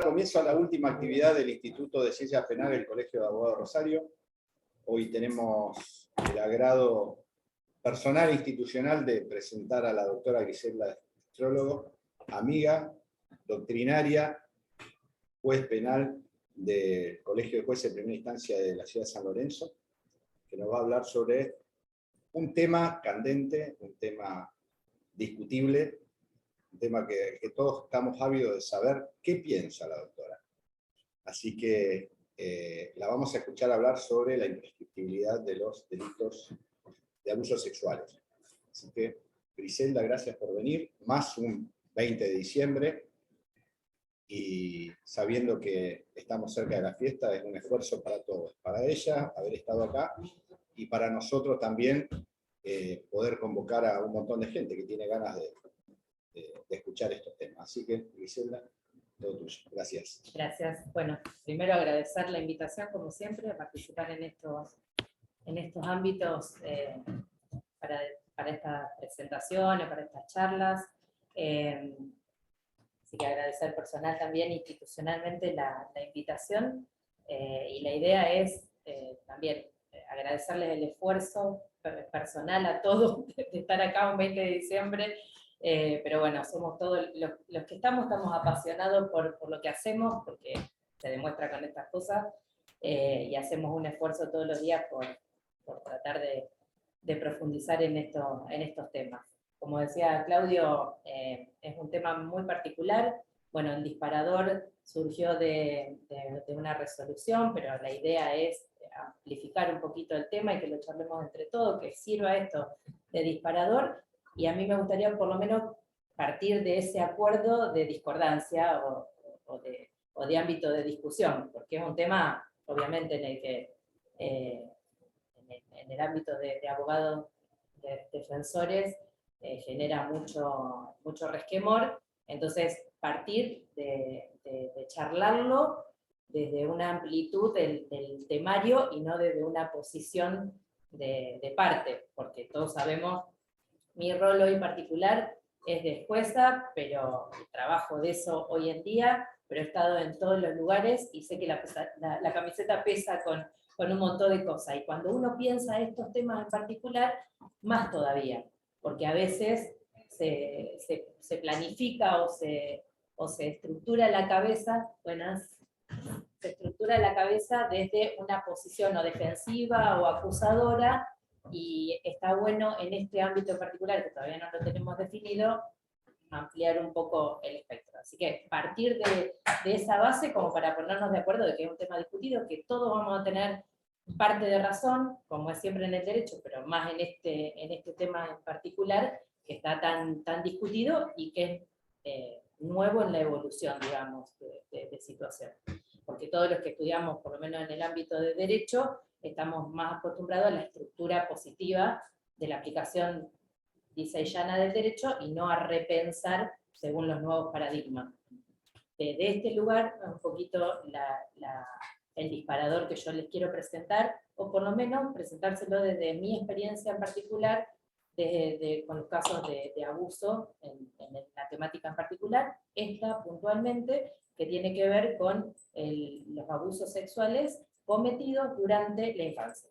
Comienzo a la última actividad del Instituto de Ciencias Penales del Colegio de Abogados de Rosario. Hoy tenemos el agrado personal e institucional de presentar a la doctora Griselda Astrólogo, amiga, doctrinaria, juez penal del Colegio de Jueces de Primera Instancia de la ciudad de San Lorenzo, que nos va a hablar sobre un tema candente, un tema discutible, un tema que todos estamos ávidos de saber qué piensa la doctora. Así que la vamos a escuchar hablar sobre la imprescriptibilidad de los delitos de abusos sexuales. Así que, Griselda, gracias por venir, más un 20 de diciembre, y sabiendo que estamos cerca de la fiesta, es un esfuerzo para todos, para ella haber estado acá, y para nosotros también poder convocar a un montón de gente que tiene ganas de escuchar estos temas. Así que, Griselda, todo tuyo. Gracias. Gracias. Bueno, primero agradecer la invitación, como siempre, a participar en estos ámbitos para estas presentaciones, para estas charlas. Así que agradecer personal también, institucionalmente, la invitación. Y la idea es también agradecerles el esfuerzo personal a todos de estar acá un 20 de diciembre. Pero bueno, somos todos los que estamos apasionados por lo que hacemos, porque se demuestra con estas cosas, y hacemos un esfuerzo todos los días por tratar de profundizar en estos temas. Como decía Claudio, es un tema muy particular. Bueno, el disparador surgió de una resolución, pero la idea es amplificar un poquito el tema y que lo charlemos entre todos, que sirva esto de disparador. Y a mí me gustaría por lo menos partir de ese acuerdo de discordancia o de ámbito de discusión, porque es un tema, obviamente, en el que en el ámbito de abogados, de defensores, genera mucho resquemor. Entonces, partir de charlarlo desde una amplitud del temario y no desde una posición de parte, porque todos sabemos. Mi rol hoy particular es de jueza, pero trabajo de eso hoy en día, pero he estado en todos los lugares y sé que la camiseta pesa con un montón de cosas. Y cuando uno piensa estos temas en particular, más todavía, porque a veces se planifica o se estructura la cabeza, se estructura la cabeza desde una posición o defensiva o acusadora. Y está bueno en este ámbito particular, que todavía no lo tenemos definido, ampliar un poco el espectro. Así que partir de esa base como para ponernos de acuerdo de que es un tema discutido, que todos vamos a tener parte de razón, como es siempre en el derecho, pero más en este tema en particular, que está tan discutido y que es nuevo en la evolución, digamos, de situación. Porque todos los que estudiamos, por lo menos en el ámbito de derecho, estamos más acostumbrados a la estructura positiva de la aplicación lisa y llana del derecho y no a repensar según los nuevos paradigmas. De este lugar, un poquito el disparador que yo les quiero presentar, o por lo menos presentárselo desde mi experiencia en particular, con los casos de abuso en la temática en particular, esta puntualmente, que tiene que ver con los abusos sexuales cometidos durante la infancia,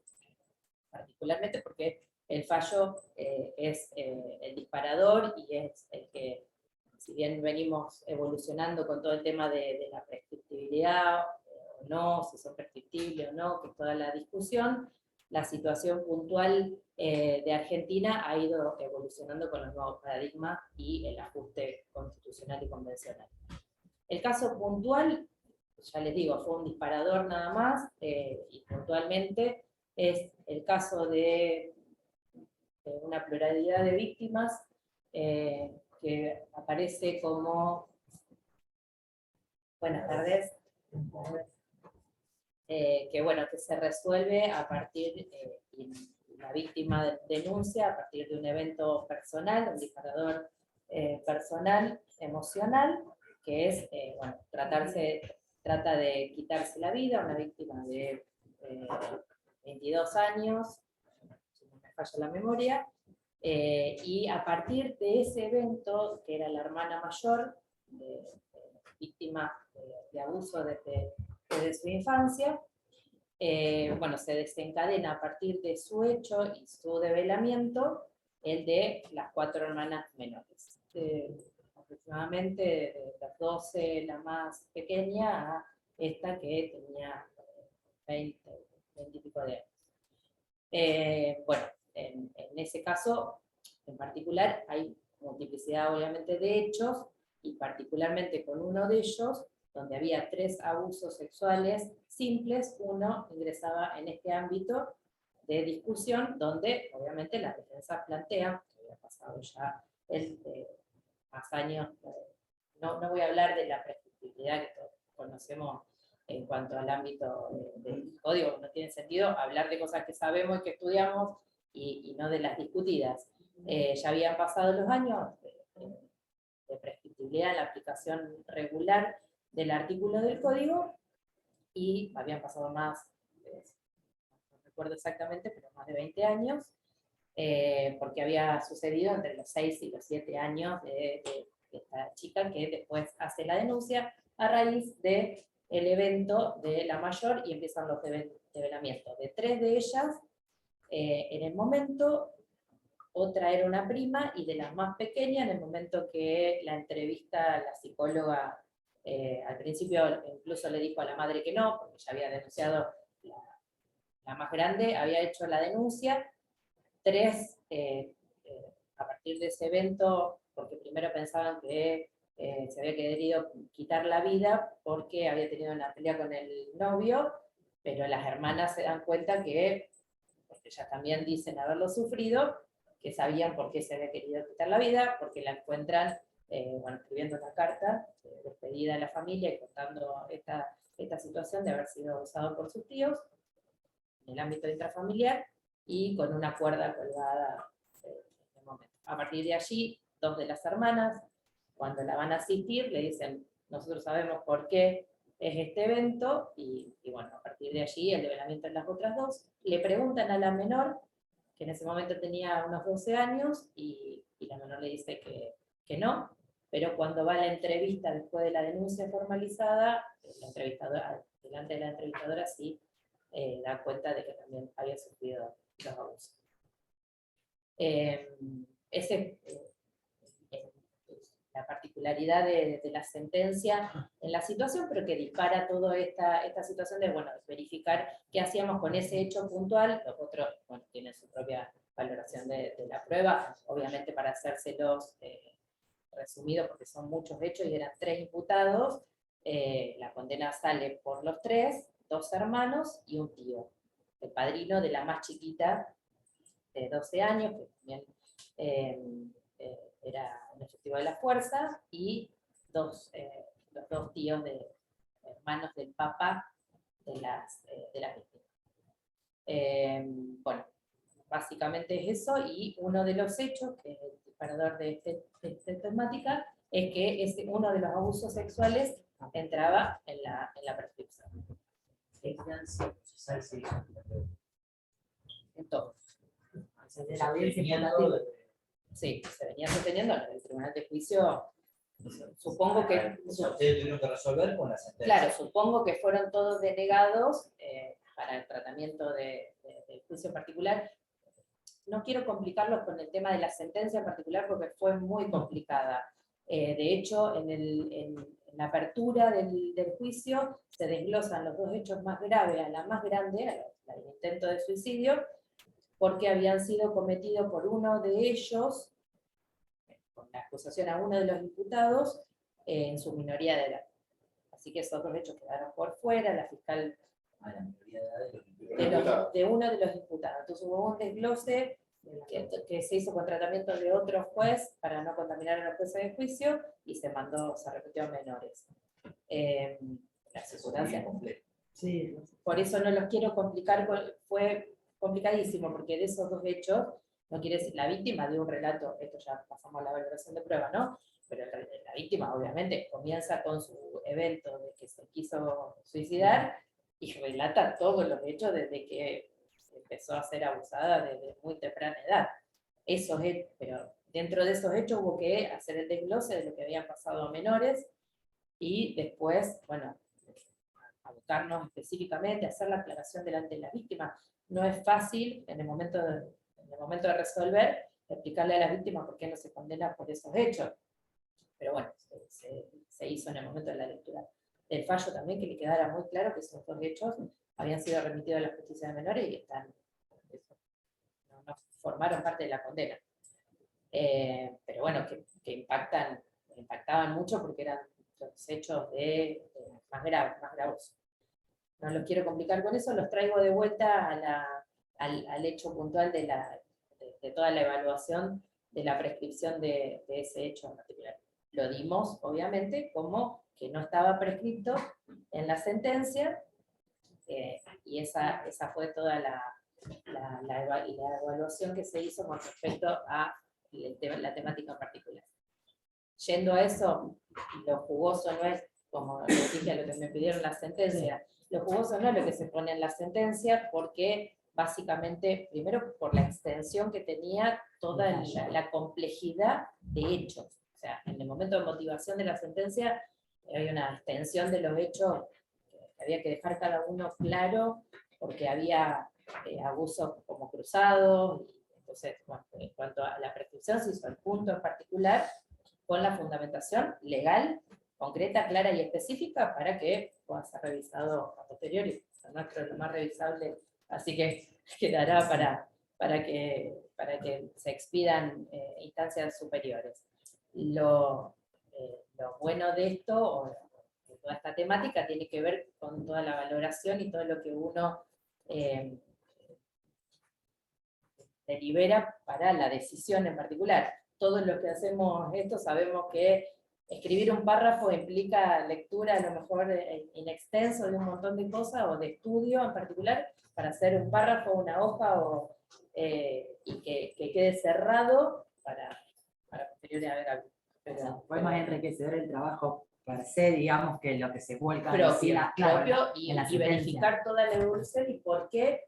particularmente porque el fallo es el disparador y es el que, si bien venimos evolucionando con todo el tema de la prescriptibilidad o no, si son prescriptibles o no, que es toda la discusión, la situación puntual de Argentina ha ido evolucionando con los nuevos paradigmas y el ajuste constitucional y convencional. El caso puntual, ya les digo, fue un disparador nada más, y puntualmente es el caso de una pluralidad de víctimas que aparece como... Buenas tardes. Que se resuelve a partir, la víctima denuncia a partir de un evento personal, un disparador personal, emocional, que es, trata de quitarse la vida, una víctima de 22 años, si no me falla la memoria, y a partir de ese evento, que era la hermana mayor de víctimas de abuso desde su infancia. Bueno, se desencadena a partir de su hecho y su develamiento el de las 4 hermanas menores. Aproximadamente de las 12, la más pequeña, a esta que tenía 20 y pico de años. Bueno, en ese caso en particular hay multiplicidad obviamente de hechos, y particularmente con uno de ellos, donde había 3 abusos sexuales simples, uno ingresaba en este ámbito de discusión, donde obviamente la defensa plantea, que había pasado ya más años, no voy a hablar de la prescriptibilidad que todos conocemos en cuanto al ámbito del código, no tiene sentido hablar de cosas que sabemos y que estudiamos y no de las discutidas. Ya habían pasado los años de prescriptibilidad en la aplicación regular del artículo del código, y habían pasado más, no recuerdo exactamente, pero más de 20 años, porque había sucedido entre los 6 y los 7 años de esta chica, que después hace la denuncia a raíz del evento de la mayor, y empiezan los develamientos de 3 de ellas en el momento. Otra era una prima, y de las más pequeñas, en el momento que la entrevista la psicóloga, al principio incluso le dijo a la madre que no, porque ya había denunciado, la más grande había hecho la denuncia. 3, a partir de ese evento, porque primero pensaban que se había querido quitar la vida porque había tenido una pelea con el novio, pero las hermanas se dan cuenta que, porque ellas también dicen haberlo sufrido, que sabían por qué se había querido quitar la vida, porque la encuentran bueno, escribiendo una carta de despedida a la familia y contando esta situación de haber sido abusado por sus tíos en el ámbito intrafamiliar, y con una cuerda colgada en el momento. A partir de allí, 2 de las hermanas, cuando la van a asistir, le dicen: nosotros sabemos por qué es este evento, y bueno, a partir de allí el develamiento en las otras 2. Le preguntan a la menor, que en ese momento tenía unos 12 años, y la menor le dice que no, pero cuando va a la entrevista después de la denuncia formalizada, la entrevistadora, delante de la entrevistadora, sí da cuenta de que también había sufrido los abusos. La particularidad de la sentencia en la situación, pero que dispara toda esta situación de, bueno, verificar qué hacíamos con ese hecho puntual. Los otros, bueno, tienen su propia valoración de la prueba, obviamente para hacérselos resumidos, porque son muchos hechos y eran 3 imputados. La condena sale por los 3, 2 hermanos y un tío, el padrino de la más chiquita de 12 años, que también era un efectivo de la fuerza, y los 2 tíos hermanos del papá de las víctimas. Bueno, básicamente es eso, y uno de los hechos, que es el disparador de esta temática, es que uno de los abusos sexuales entraba en la prescripción. En todo. De la audiencia Sí, se venía sosteniendo en el tribunal de juicio. Supongo que... Ustedes tuvieron que resolver con la sentencia. Claro, supongo que fueron todos denegados para el tratamiento del juicio en particular. No quiero complicarlos con el tema de la sentencia en particular, porque fue muy complicada. De hecho, en la apertura del juicio se desglosan los 2 hechos más graves a la más grande, a la del intento de suicidio, porque habían sido cometidos por uno de ellos, con la acusación a uno de los imputados, en su minoría de edad. Así que esos 2 hechos quedaron por fuera. La fiscal A la mayoría de edad de uno de los imputados. Entonces hubo un desglose que se hizo con tratamiento de otro juez para no contaminar a los jueces de juicio, y se repitió a menores. La circunstancia completa. Sí. Por eso no los quiero complicar, fue complicadísimo, porque de esos 2 hechos, no quiere decir, la víctima dio un relato, esto ya pasamos a la valoración de prueba, ¿no? Pero la víctima obviamente comienza con su evento de que se quiso suicidar, y relata todos los hechos desde que empezó a ser abusada desde muy temprana edad. Pero dentro de esos hechos hubo que hacer el desglose de lo que habían pasado a menores, y después, bueno, abocarnos específicamente, hacer la aclaración delante de la víctima. No es fácil en el momento de resolver explicarle a la víctima por qué no se condena por esos hechos. Pero bueno, se hizo en el momento de la lectura del fallo también, que le quedara muy claro que esos dos hechos habían sido remitidos a la justicia de menores y no formaron parte de la condena. Pero bueno, que impactaban mucho porque eran los hechos más graves. No los quiero complicar con eso, los traigo de vuelta al hecho puntual de toda la evaluación de la prescripción de ese hecho en particular. Lo dimos, obviamente, como que no estaba prescripto en la sentencia, y esa fue toda la evaluación que se hizo con respecto a la temática en particular. Yendo a eso, lo jugoso no es, como les dije a lo que me pidieron la sentencia, lo jugoso no es lo que se pone en la sentencia, porque básicamente, primero por la extensión que tenía toda la complejidad de hechos. O sea, en el momento de motivación de la sentencia hay una extensión de los hechos que había que dejar cada uno claro, porque había abusos como cruzados. Entonces, bueno, en cuanto a la prescripción, se hizo el punto en particular con la fundamentación legal, concreta, clara y específica, para que pueda ser revisado a posteriori. Lo nuestro es lo más revisable, así que quedará para que se expidan instancias superiores. Lo bueno de esto, o de toda esta temática, tiene que ver con toda la valoración y todo lo que uno delibera para la decisión en particular. Todos los que hacemos esto sabemos que escribir un párrafo implica lectura a lo mejor in extenso de un montón de cosas, o de estudio en particular, para hacer un párrafo, una hoja, y que quede cerrado para posteriori haber algo. Pero fue más enriquecedor el trabajo per se, digamos, que lo que se vuelca propio y sentencia. verificar toda la evolución y por qué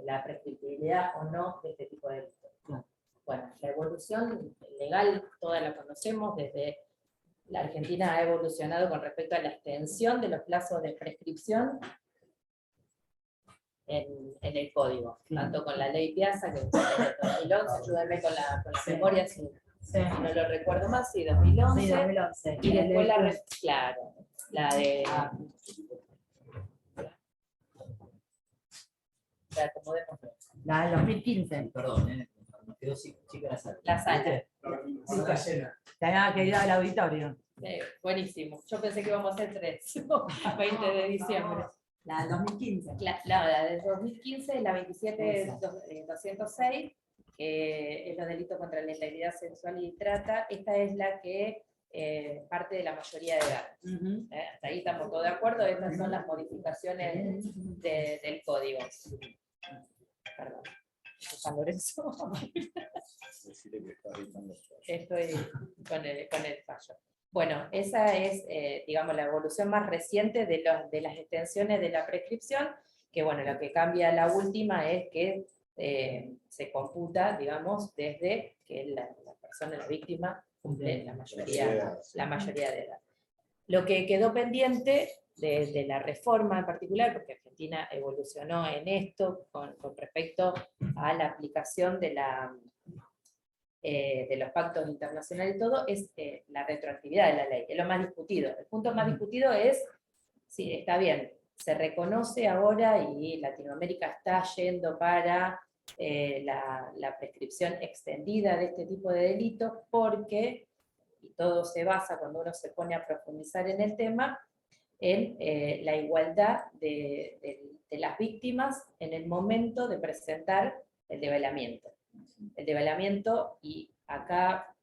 la prescriptibilidad o no de este tipo de delitos. Bueno, la evolución legal toda la conocemos, desde la Argentina ha evolucionado con respecto a la extensión de los plazos de prescripción en el código, tanto con la ley Piazza, que fue en 2011, ayúdame con la memoria, si no lo recuerdo más, sí, 2011, Sí, 2011. y después la de... La del 2015. Perdón, nos quedó chica la sala. La sala. Sala llena. Tenía que ir al auditorio. Buenísimo. Yo pensé que íbamos a hacer 3, 20 de diciembre. La del 2015. La del 2015 es la 27206, que es los delitos contra la integridad sexual y trata. Esta es la que parte de la mayoría de edad. Hasta ahí estamos todos de acuerdo. Estas son las modificaciones del código. Perdón. San Lorenzo. Estoy con el fallo. Bueno, esa es, digamos, la evolución más reciente de las extensiones de la prescripción, que bueno, lo que cambia la última es que se computa, digamos, desde que la persona, la víctima, cumple la mayoría de edad. Lo que quedó pendiente de la reforma en particular, porque Argentina evolucionó en esto con respecto a la aplicación de los pactos internacionales y todo, es la retroactividad de la ley, es lo más discutido. El punto más discutido es, sí, está bien, se reconoce ahora y Latinoamérica está yendo para la prescripción extendida de este tipo de delitos, porque, y todo se basa cuando uno se pone a profundizar en el tema, en la igualdad de las víctimas en el momento de presentar el develamiento. El develamiento, y acá,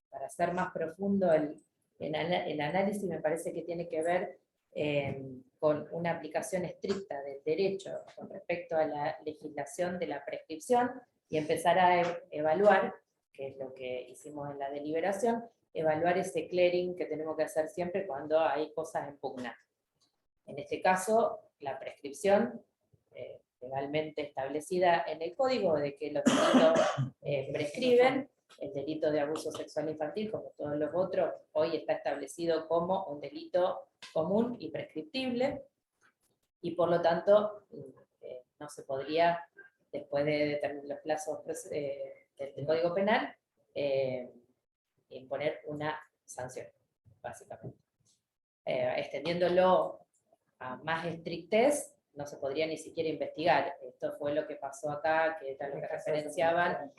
para ser más profundo el análisis, me parece que tiene que ver con una aplicación estricta del derecho con respecto a la legislación de la prescripción, y empezar a evaluar, que es lo que hicimos en la deliberación, evaluar ese clearing que tenemos que hacer siempre cuando hay cosas en pugna. En este caso, la prescripción legalmente establecida en el código de que los delitos prescriben, el delito de abuso sexual infantil, como todos los otros, hoy está establecido como un delito común y prescriptible, y por lo tanto no se podría, después de determinar los plazos del Código Penal, imponer una sanción, básicamente. Extendiéndolo a más estrictez, no se podría ni siquiera investigar. Esto fue lo que pasó acá, que era lo que referenciaban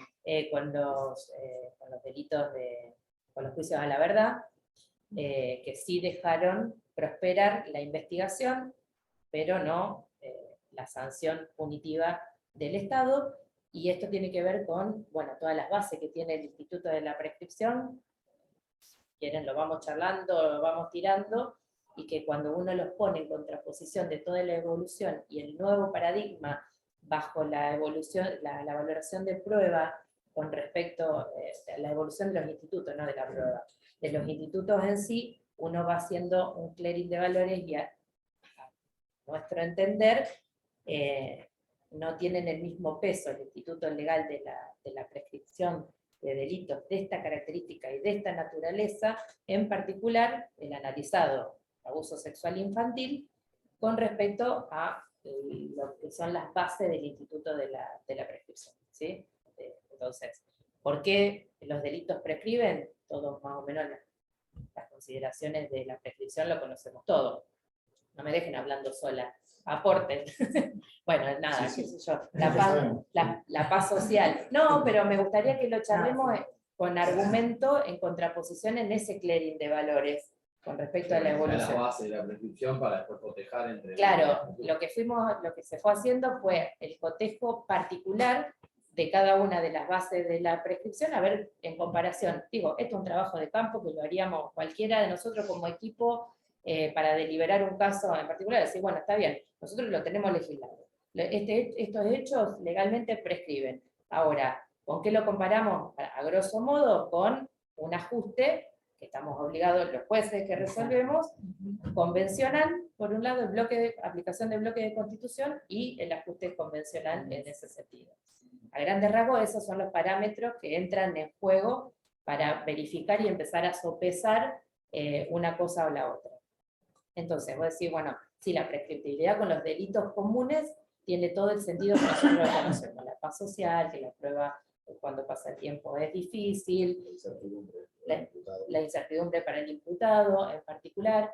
con los delitos con los juicios a la verdad, que sí dejaron prosperar la investigación, pero no la sanción punitiva del Estado, y esto tiene que ver con, bueno, todas las bases que tiene el Instituto de la Prescripción. Si quieren, lo vamos charlando, lo vamos tirando, y que cuando uno los pone en contraposición de toda la evolución y el nuevo paradigma bajo la evolución, la valoración de prueba con respecto a la evolución de los institutos, no de la prueba, de los institutos en sí, uno va haciendo un clearing de valores y a nuestro entender no tienen el mismo peso el instituto legal de la prescripción de delitos de esta característica y de esta naturaleza, en particular el analizado abuso sexual infantil, con respecto a lo que son las bases del instituto de la prescripción, ¿sí? Entonces, ¿por qué los delitos prescriben? Todos más o menos las consideraciones de la prescripción lo conocemos todos. No me dejen hablando sola, aporten. Bueno, nada, Sí, qué sé yo, la paz social. No, pero me gustaría que lo charlemos con argumento en contraposición en ese clearing de valores con respecto a la evolución. La base de la prescripción para después cotejar entre... Claro, lo que se fue haciendo fue el cotejo particular de cada una de las bases de la prescripción, a ver, en comparación, digo, esto es un trabajo de campo que lo haríamos cualquiera de nosotros como equipo para deliberar un caso en particular, decir, bueno, está bien, nosotros lo tenemos legislado. Estos hechos legalmente prescriben. Ahora, ¿con qué lo comparamos? A grosso modo, con un ajuste que estamos obligados los jueces que resolvemos, convencional, por un lado, aplicación del bloque de Constitución y el ajuste convencional en ese sentido. A grandes rasgos, esos son los parámetros que entran en juego para verificar y empezar a sopesar una cosa o la otra. Entonces, vos decís, bueno, si la prescriptibilidad con los delitos comunes tiene todo el sentido que nosotros lo conocemos, la paz social, que la prueba cuando pasa el tiempo es difícil, la incertidumbre para el imputado, en particular,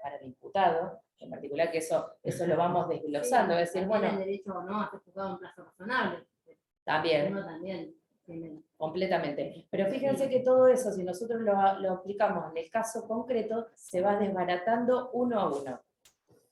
que eso lo vamos desglosando, es decir, bueno... el derecho o no a ser juzgado en plazo razonable. También. Uno también tiene... Completamente. Pero fíjense que todo eso, si nosotros lo aplicamos en el caso concreto, se va desbaratando uno a uno.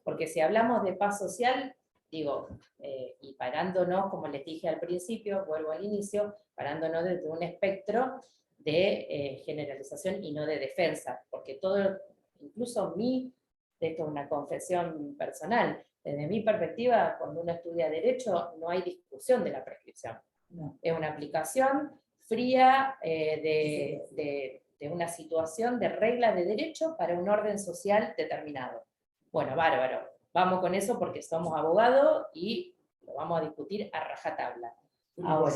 Porque si hablamos de paz social, digo, y parándonos, como les dije al principio, vuelvo al inicio, parándonos desde un espectro de generalización y no de defensa, porque todo, incluso esto es una confesión personal, desde mi perspectiva, cuando uno estudia derecho, no hay discusión de la prescripción. No. Es una aplicación fría de una situación de reglas de derecho para un orden social determinado. Bueno, bárbaro. Vamos con eso porque somos abogados y lo vamos a discutir a rajatabla. Ahora.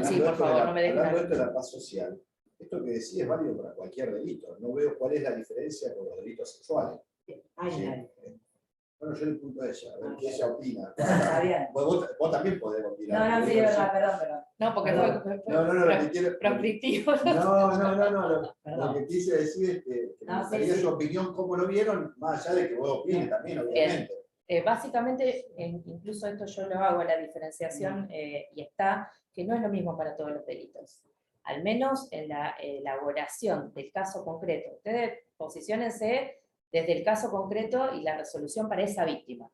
Sí, por favor, no me dejen. Hablando de la paz social, esto que decía es válido para cualquier delito. No veo cuál es la diferencia con los delitos sexuales. Sí. Bueno, yo le pregunto a ella, a ver qué ella opina. Está bien. Vos también podés opinar. No, sí, perdón. No, porque fue proscriptivo. Lo que quise decir es que me gustaría su opinión, cómo lo vieron, más allá de que vos opines también, obviamente. Básicamente, incluso esto yo lo hago, la diferenciación, y está, que no es lo mismo para todos los delitos. Al menos en la elaboración del caso concreto. Ustedes posiciónense desde el caso concreto y la resolución para esa víctima.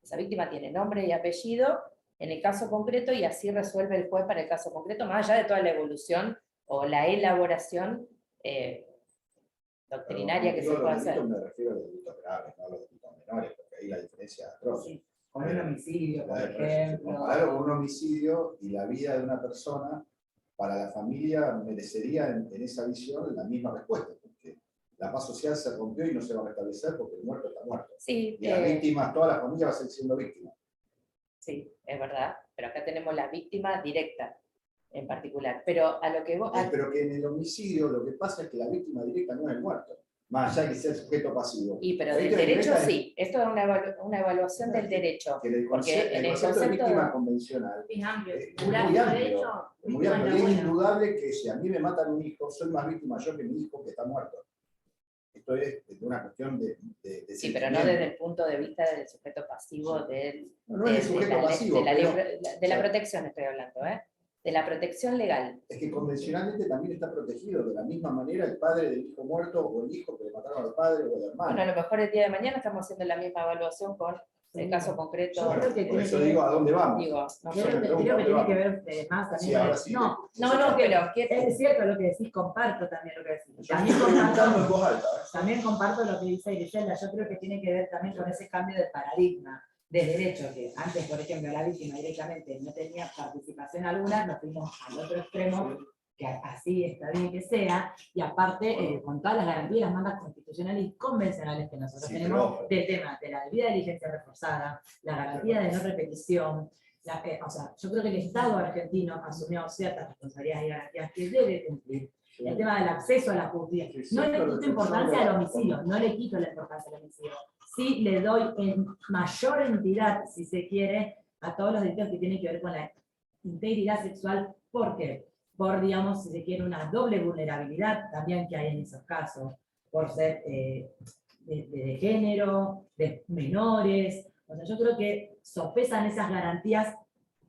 Esa víctima tiene nombre y apellido en el caso concreto y así resuelve el juez para el caso concreto, más allá de toda la evolución o la elaboración doctrinaria que se puede hacer. Me refiero a los delitos graves, no a los delitos menores, porque ahí la diferencia es atroz. Sí. Con un homicidio, por Si ejemplo. compararlo con un homicidio y la vida de una persona, para la familia merecería en esa visión la misma respuesta, porque la paz social se rompió y no se va a restablecer porque el muerto está muerto. Sí, Y las víctimas, toda la familia va a seguir siendo víctimas. sí, es verdad, pero acá tenemos la víctima directa. en particular. Pero a lo que vos... Pero que en el homicidio lo que pasa es que la víctima directa no es el muerto, más allá que sea el sujeto pasivo. pero La del víctima derecho directa es sí, esto es una evaluación del derecho. que el Porque en el concepto de concepto víctima de- convencional Es amplio. es Jurar muy por amplio. derecho, Es muy víctima amplio. es Y la es buena. indudable que si a mí me matan un hijo, soy más víctima yo que mi hijo que está muerto. Esto es una cuestión de Sí, pero no sentimiento. desde el punto de vista del sujeto pasivo No es el sujeto pasivo, de la protección estoy hablando, de la protección legal. es que convencionalmente también está protegido de la misma manera el padre del hijo muerto o el hijo que le mataron al padre o al hermano. Bueno, a lo mejor el día de mañana estamos haciendo la misma evaluación con el caso concreto. Yo creo que Por tiene eso que digo ver- a dónde vamos. Digo, no Yo sé. creo que tiene que ver más también. Sí, ahora sí. No, No, pero es cierto lo que decís, comparto también lo que decís. Yo También estoy preguntando en comparto, voz alta. también comparto lo que dice Griselda. Yo creo que tiene que ver también con ese cambio de paradigma del derecho, que antes, por ejemplo, la víctima directamente no tenía participación alguna, nos fuimos al otro extremo, que así está bien que sea, y aparte, con todas las garantías, las normas constitucionales y convencionales que nosotros Sí, tenemos pero- del tema de la debida diligencia reforzada, la garantía de no repetición. O sea, yo creo que el Estado argentino asumió ciertas responsabilidades y garantías que debe cumplir. El tema del acceso a la justicia. No le quito importancia al homicidio, no le quito la importancia al homicidio. Sí le doy en mayor entidad, si se quiere, a todos los delitos que tienen que ver con la integridad sexual. ¿Por qué? Por, digamos, si se quiere, una doble vulnerabilidad también que hay en esos casos, por ser de género, de menores. O sea, yo creo que sopesan esas garantías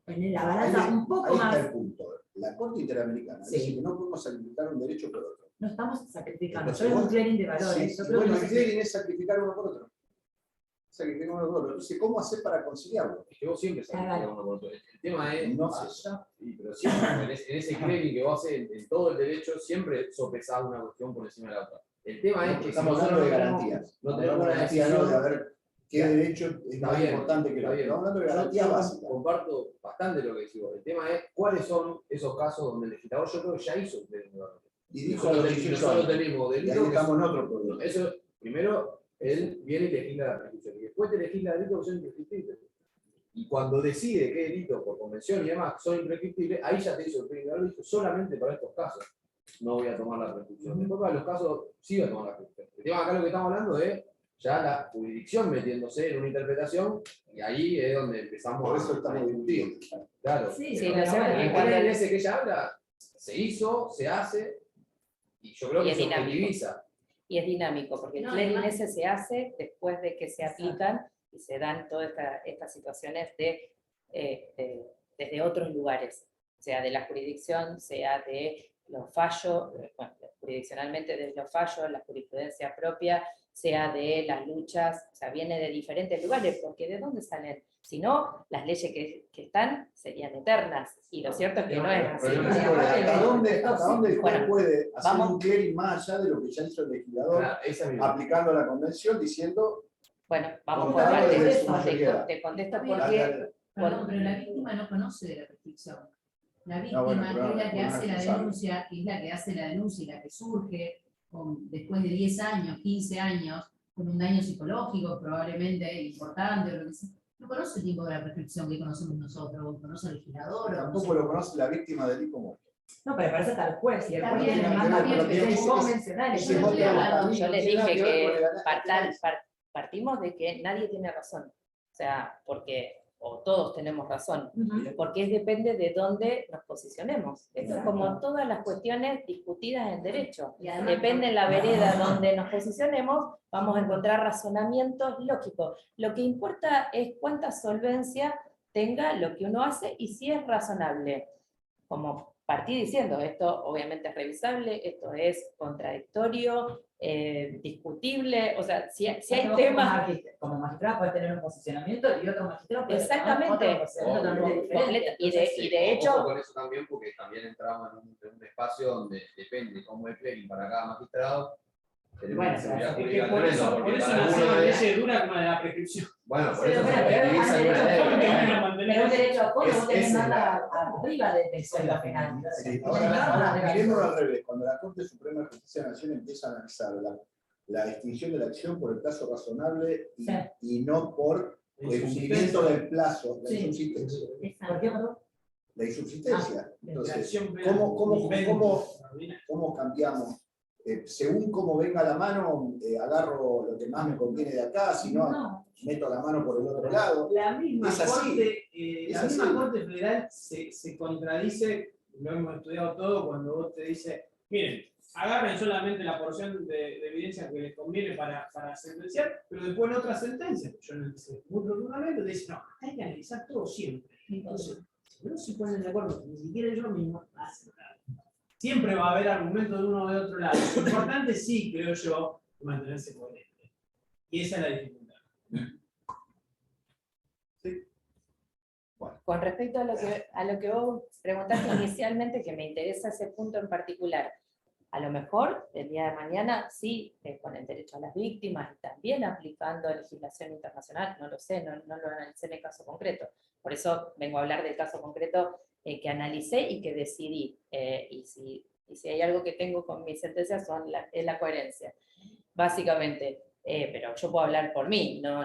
en la balanza un poco Ahí está más. el punto. La Corte Interamericana Sí. dice que no podemos sacrificar un derecho por otro. No estamos sacrificando, Entonces, yo es un vos- clearing de valores. Sí, Yo y creo bueno, que el clearing es sacrificar uno por otro. Sacrificar uno por otro. Entonces, ¿cómo hacer para conciliarlo? Es que vos siempre sacrificás uno por otro. El tema es. No sé. Sí, pero siempre, en ese clearing que vos haces en todo el derecho, siempre sopesás una cuestión por encima de la otra. El tema es que Estamos si hablando de nosotros no garantías. no Estamos tenemos hablando una de garantías, no decisión. de a ver qué Claro. derecho es Está más bien, importante que el está otro. bien. Estamos hablando de Yo garantías básicas. comparto bastante lo que decís vos. El tema es cuáles son esos casos donde el legislador yo creo que ya hizo un clearing de valores. Y dijo a los 18 Nosotros años. tenemos Y ahí delitos que estamos en otro problema. eso, primero, él viene y legisla la prescripción. Y después te legisla delitos que son imprescriptibles. Y cuando decide qué delitos por convención y demás son imprescriptibles, ahí ya te hizo el clearing de valores, dijo solamente para estos casos no voy a tomar la prescripción. Después para los casos sí voy a tomar la prescripción. El tema acá lo que estamos hablando es ya la jurisdicción metiéndose en una interpretación y ahí es donde empezamos Por eso a estamos discutir. discutiendo. Claro. Sí, Sí, pero no sé, bueno, El cuando clearing ese que ella habla se hizo, se hace y yo creo Y que es se dinámico. objetiviza. Y es dinámico, porque el No, clearing además- ese se hace después de que se aplican y se dan todas estas situaciones desde otros lugares, sea de la jurisdicción, sea de los fallos, bueno, jurisdiccionalmente de los fallos, la jurisprudencia propia, sea de las luchas, o sea, viene de diferentes lugares, porque ¿de dónde salen? Si no, las leyes que están serían eternas, y lo cierto es que no es así. Pero no Sí, es ¿Hasta dónde el juez Bueno, puede hacer vamos. un clearing más allá de lo que ya hizo el legislador, Claro, esa es mi aplicando la convención, diciendo Bueno, vamos por Contado partes. desde su mayoría. Te contesto Está bien. porque Perdón, pero la víctima no conoce de la prescripción. La víctima, bueno, que pero es la que no hace es la responsable. denuncia, que es la que hace la denuncia y la que surge después de 10 años, 15 años, con un daño psicológico probablemente importante, o lo que sea, no conoce el tiempo de la prescripción que conocemos nosotros, o conoce el legislador, o no tampoco sé. lo conoce la víctima del hijo muerto. No, pero parece tal juez, y el Está juez bien, tiene está más bien, pero competencias ese- convencionales. ese Yo no es estoy otro hablando- camino, yo no les tiene nada dije ver que con el partimos de que nadie tiene razón. O sea, porque o todos tenemos razón, Ujú. porque depende de dónde nos posicionemos. Esto es como todas las cuestiones discutidas en derecho. Y además- Depende en la vereda donde nos posicionemos, vamos a encontrar razonamientos lógicos. Lo que importa es cuánta solvencia tenga lo que uno hace y si es razonable. Como partí diciendo, esto obviamente es revisable, esto es contradictorio, discutible, o sea, si hay Vos temas... como magistrado puedes tener un posicionamiento y otro magistrado puede Exactamente. tener otro posicionamiento totalmente diferente. Completa- y de Ojo hecho- con eso también, porque también entramos en un espacio donde depende cómo es clearing para cada magistrado. Tenemos Bueno, una seguridad es que jurídica Por tremenda, eso porque para nació alguno una es- ley dura como la de la prescripción. Bueno, por Sí, eso se pero objetiviza hay alguna derechos ley. Pero un derecho a fondo, Es- vos tenés esa es manda arriba del sueldo penal. Sí, No, no, ahora, no, viéndolo al revés, cuando la Corte Suprema de Justicia de la Nación empieza a analizar la extinción de la acción por el plazo razonable y, Sí. y no por el cumplimiento del plazo de Sí. subsistencia. ¿Por qué, perdón? la insubsistencia. Entonces, Reacción ¿cómo cambiamos? Según cómo venga la mano, agarro lo que más me conviene de acá, si no, meto la mano por el otro lado. La misma Es así. Corte, Es la misma así. Corte Federal se contradice, lo hemos estudiado todo, cuando vos te dice, miren, agarren solamente la porción de evidencia que les conviene para sentenciar, pero después en otra sentencia, yo no sé, muy profundamente, te dice, no, hay que analizar todo siempre. Entonces, si no se ponen de acuerdo, ni siquiera yo mismo, hacen nada. Siempre va a haber argumentos de uno o de otro lado. Lo importante sí, creo yo, mantenerse coherente. Y esa es la dificultad. Con respecto a lo que vos preguntaste inicialmente, que me interesa ese punto en particular, a lo mejor el día de mañana sí, con el derecho a las víctimas y también aplicando legislación internacional, no lo sé, no lo analicé en el caso concreto. Por eso vengo a hablar del caso concreto que analicé y que decidí. Y si hay algo que tengo con mis sentencias es la coherencia, básicamente. Pero yo puedo hablar por mí, no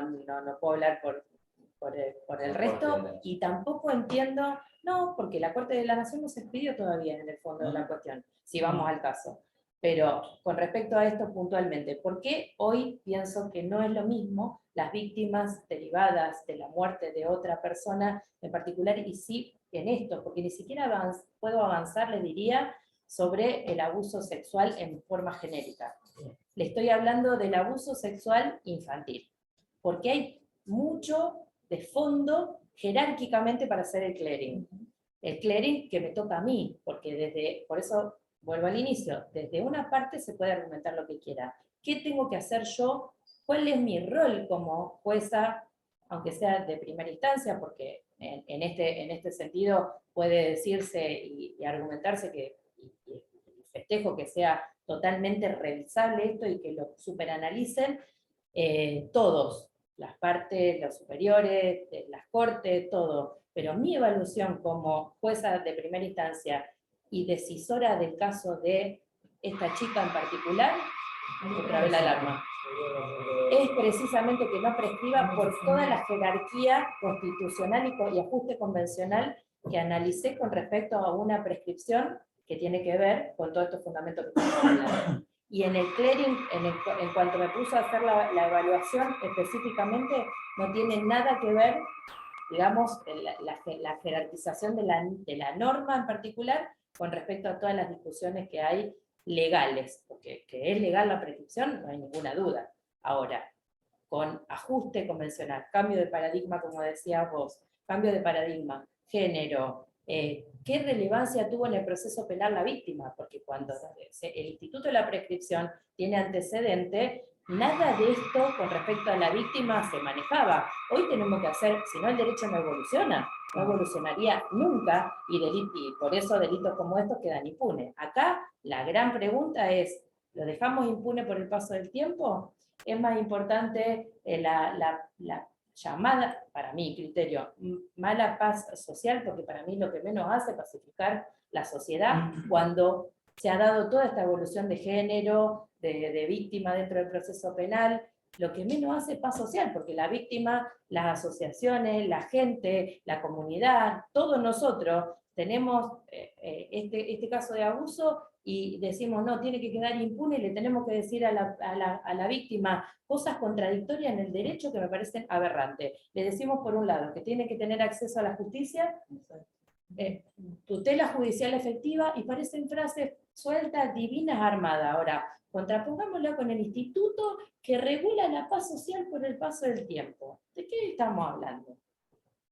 puedo hablar por el resto, y tampoco entiendo, no, porque la Corte de la Nación no se expidió todavía en el fondo de la cuestión, si vamos al caso. Pero con respecto a esto puntualmente, ¿por qué hoy pienso que no es lo mismo las víctimas derivadas de la muerte de otra persona en particular, y sí en esto? Porque ni siquiera puedo avanzar, le diría, sobre el abuso sexual en forma genérica. Le estoy hablando del abuso sexual infantil, porque hay mucho de fondo jerárquicamente para hacer el clearing. El clearing que me toca a mí, porque por eso vuelvo al inicio, desde una parte se puede argumentar lo que quiera. ¿Qué tengo que hacer yo? ¿Cuál es mi rol como jueza, aunque sea de primera instancia? Porque en este sentido puede decirse y argumentarse que, y festejo que sea totalmente revisable esto y que lo superanalicen todos, las partes, los superiores, las cortes, todo. Pero mi evaluación como jueza de primera instancia y decisora del caso de esta chica en particular, otra vez la alarma, es precisamente que no prescriba por toda la jerarquía constitucional y ajuste convencional que analicé con respecto a una prescripción que tiene que ver con todos estos fundamentos que estamos hablando. Y en el clearing, en cuanto me puso a hacer la evaluación específicamente, no tiene nada que ver, digamos, la jerarquización de la norma en particular con respecto a todas las discusiones que hay legales, porque que es legal la prescripción, no hay ninguna duda. Ahora, con ajuste convencional, cambio de paradigma, como decías vos, cambio de paradigma, género, ¿qué relevancia tuvo en el proceso penal la víctima? Porque cuando el Instituto de la Prescripción tiene antecedente, nada de esto con respecto a la víctima se manejaba. Hoy tenemos que hacer, si no el derecho no evoluciona, no evolucionaría nunca, y por eso delitos como estos quedan impunes. Acá la gran pregunta es, ¿lo dejamos impune por el paso del tiempo? Es más importante la llamada, para mi criterio, mala paz social, porque para mí lo que menos hace es pacificar la sociedad cuando se ha dado toda esta evolución de género, de víctima dentro del proceso penal. Lo que menos hace es paz social, porque la víctima, las asociaciones, la gente, la comunidad, todos nosotros tenemos este caso de abuso y decimos, no, tiene que quedar impune, y le tenemos que decir a la víctima cosas contradictorias en el derecho que me parecen aberrantes. Le decimos, por un lado, que tiene que tener acceso a la justicia, tutela judicial efectiva, y parecen frases sueltas, divinas, armadas. Ahora, contrapongámosla con el instituto que regula la paz social por el paso del tiempo. ¿De qué estamos hablando?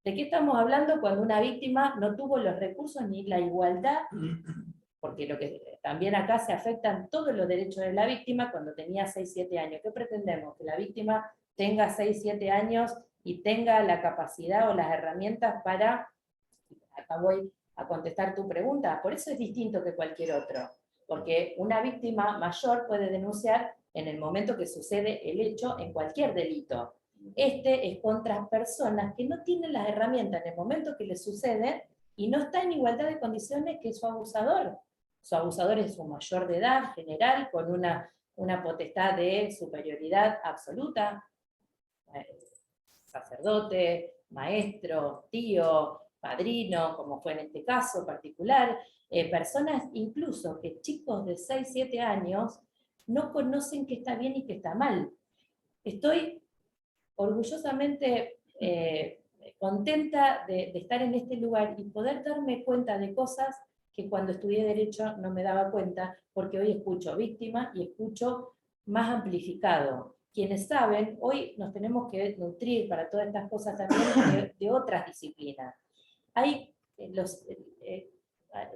¿De qué estamos hablando cuando una víctima no tuvo los recursos ni la igualdad? Porque lo que también acá se afectan todos los derechos de la víctima cuando tenía 6, 7 años. ¿Qué pretendemos? Que la víctima tenga 6, 7 años y tenga la capacidad o las herramientas para, acá voy a contestar tu pregunta, por eso es distinto que cualquier otro, porque una víctima mayor puede denunciar en el momento que sucede el hecho en cualquier delito. Este es contra personas que no tienen las herramientas en el momento que les sucede y no está en igualdad de condiciones que su abusador. Su abusador es un mayor de edad general, con una potestad de superioridad absoluta, sacerdote, maestro, tío, padrino, como fue en este caso particular, personas incluso que chicos de 6, 7 años no conocen qué está bien y qué está mal. Estoy orgullosamente contenta de estar en este lugar y poder darme cuenta de cosas que cuando estudié Derecho no me daba cuenta, porque hoy escucho víctima y escucho más amplificado. Quienes saben, hoy nos tenemos que nutrir para todas estas cosas también de otras disciplinas. Hay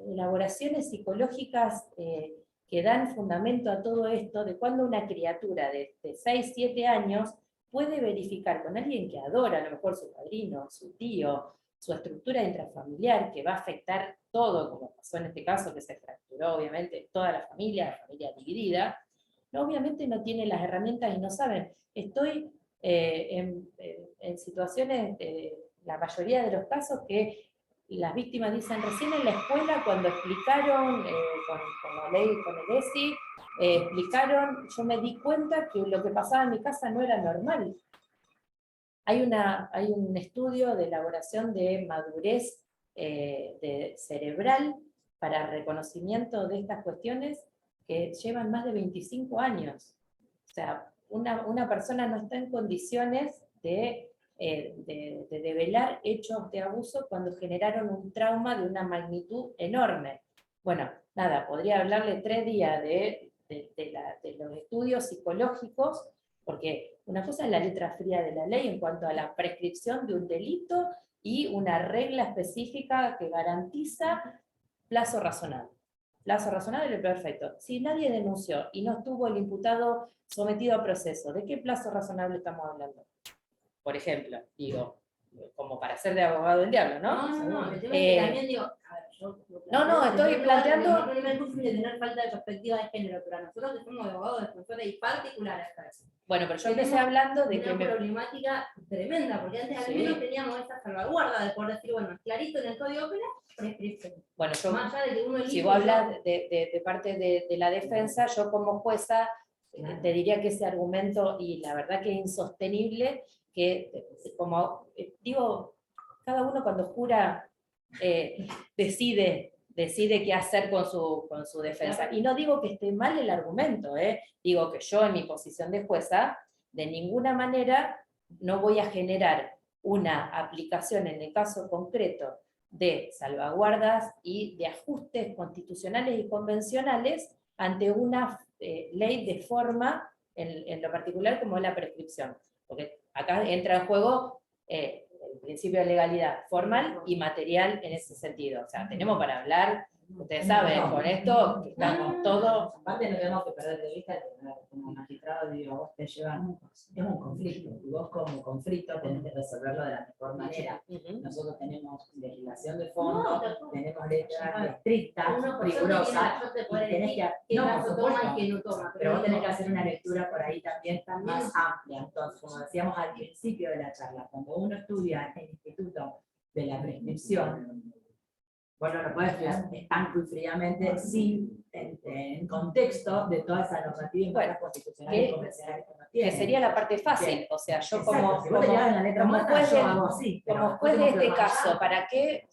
elaboraciones psicológicas que dan fundamento a todo esto, de cuando una criatura de 6, 7 años puede verificar con alguien que adora, a lo mejor su padrino, su tío, su estructura intrafamiliar, que va a afectar todo, como pasó en este caso, que se fracturó obviamente toda la familia dividida, obviamente no tiene las herramientas y no saben. Estoy en situaciones, la mayoría de los casos, que las víctimas dicen, recién en la escuela cuando explicaron con la ley, con el ESI, explicaron, yo me di cuenta que lo que pasaba en mi casa no era normal. Hay un estudio de elaboración de madurez cerebral para reconocimiento de estas cuestiones que llevan más de 25 años. O sea, una persona no está en condiciones de develar hechos de abuso cuando generaron un trauma de una magnitud enorme. Bueno, nada, podría hablarle 3 días de los estudios psicológicos, porque una cosa es la letra fría de la ley en cuanto a la prescripción de un delito y una regla específica que garantiza plazo razonable. Plazo razonable, perfecto. Si nadie denunció y no estuvo el imputado sometido a proceso, ¿de qué plazo razonable estamos hablando? Por ejemplo, digo, como para ser de abogado del diablo, ¿no? No, el tema es que también digo, a ver, yo... No, estoy planteando... No me gusta de tener falta de perspectiva de género, pero a nosotros que somos abogados, defensores y particulares para eso. Bueno, pero yo empecé hablando de una problemática tremenda, porque antes al menos teníamos esta salvaguarda de poder decir, bueno, clarito en el Código Penal, prescripción. Bueno, yo, más allá de que uno si vos hablas de parte de la defensa, yo como jueza te diría que ese argumento, y la verdad que es insostenible, que como digo, cada uno cuando jura decide qué hacer con su defensa. Y no digo que esté mal el argumento, digo que yo en mi posición de jueza, de ninguna manera no voy a generar una aplicación en el caso concreto de salvaguardas y de ajustes constitucionales y convencionales ante una ley de forma, en lo particular como la prescripción. Porque acá entra en juego el principio de legalidad formal y material en ese sentido. O sea, tenemos para hablar, ustedes saben, con esto que estamos todos... Aparte no tenemos que perder de vista que como magistrado, digo, vos te llevan, es un conflicto, y vos como conflicto tenés que resolverlo de la mejor manera. Nosotros tenemos legislación de fondo, tenemos letras estrictas, rigurosas, y tenés que... No, por supuesto, pero vos tenés que hacer una lectura por ahí también más amplia. Entonces, como decíamos al principio de la charla, cuando uno estudia en el Instituto de la Prescripción, bueno, lo puedes estudiar estanco y fríamente, sin en contexto de toda esa normativa y normas constitucionales y convencionales que uno tiene. Que sería la parte fácil, o sea, yo como juez de este caso, ¿para qué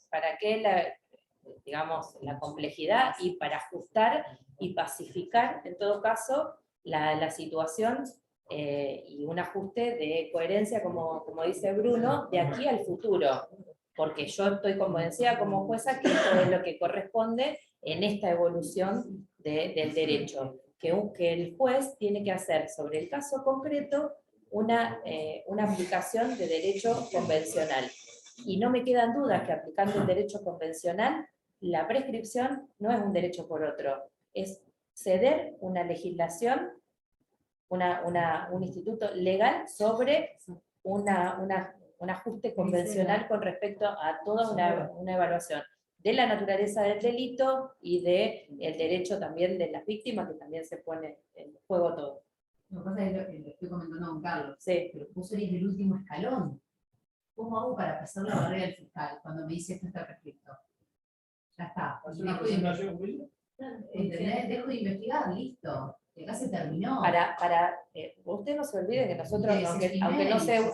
la complejidad y para ajustar y pacificar, en todo caso, la situación y un ajuste de coherencia, como dice Bruno, de aquí al futuro? Porque yo estoy convencida como jueza que esto es lo que corresponde en esta evolución del derecho, que el juez tiene que hacer sobre el caso concreto una aplicación de derecho convencional. Y no me quedan dudas que aplicando el derecho convencional, la prescripción no es un derecho por otro, es ceder una legislación, un instituto legal sobre un ajuste convencional con respecto a toda una evaluación de la naturaleza del delito y del derecho también de las víctimas, que también se pone en juego todo. Lo que pasa es que le estoy comentando a don Carlos, Sí. pero vos serías el último escalón. ¿Cómo hago para pasar la barrera del fiscal cuando me dice esto está prescrito? Ya está. ¿Hacer una presentación jurídica? ¿Entendés? Dejo de investigar, listo. Acá se terminó. Usted no se olvide que nosotros,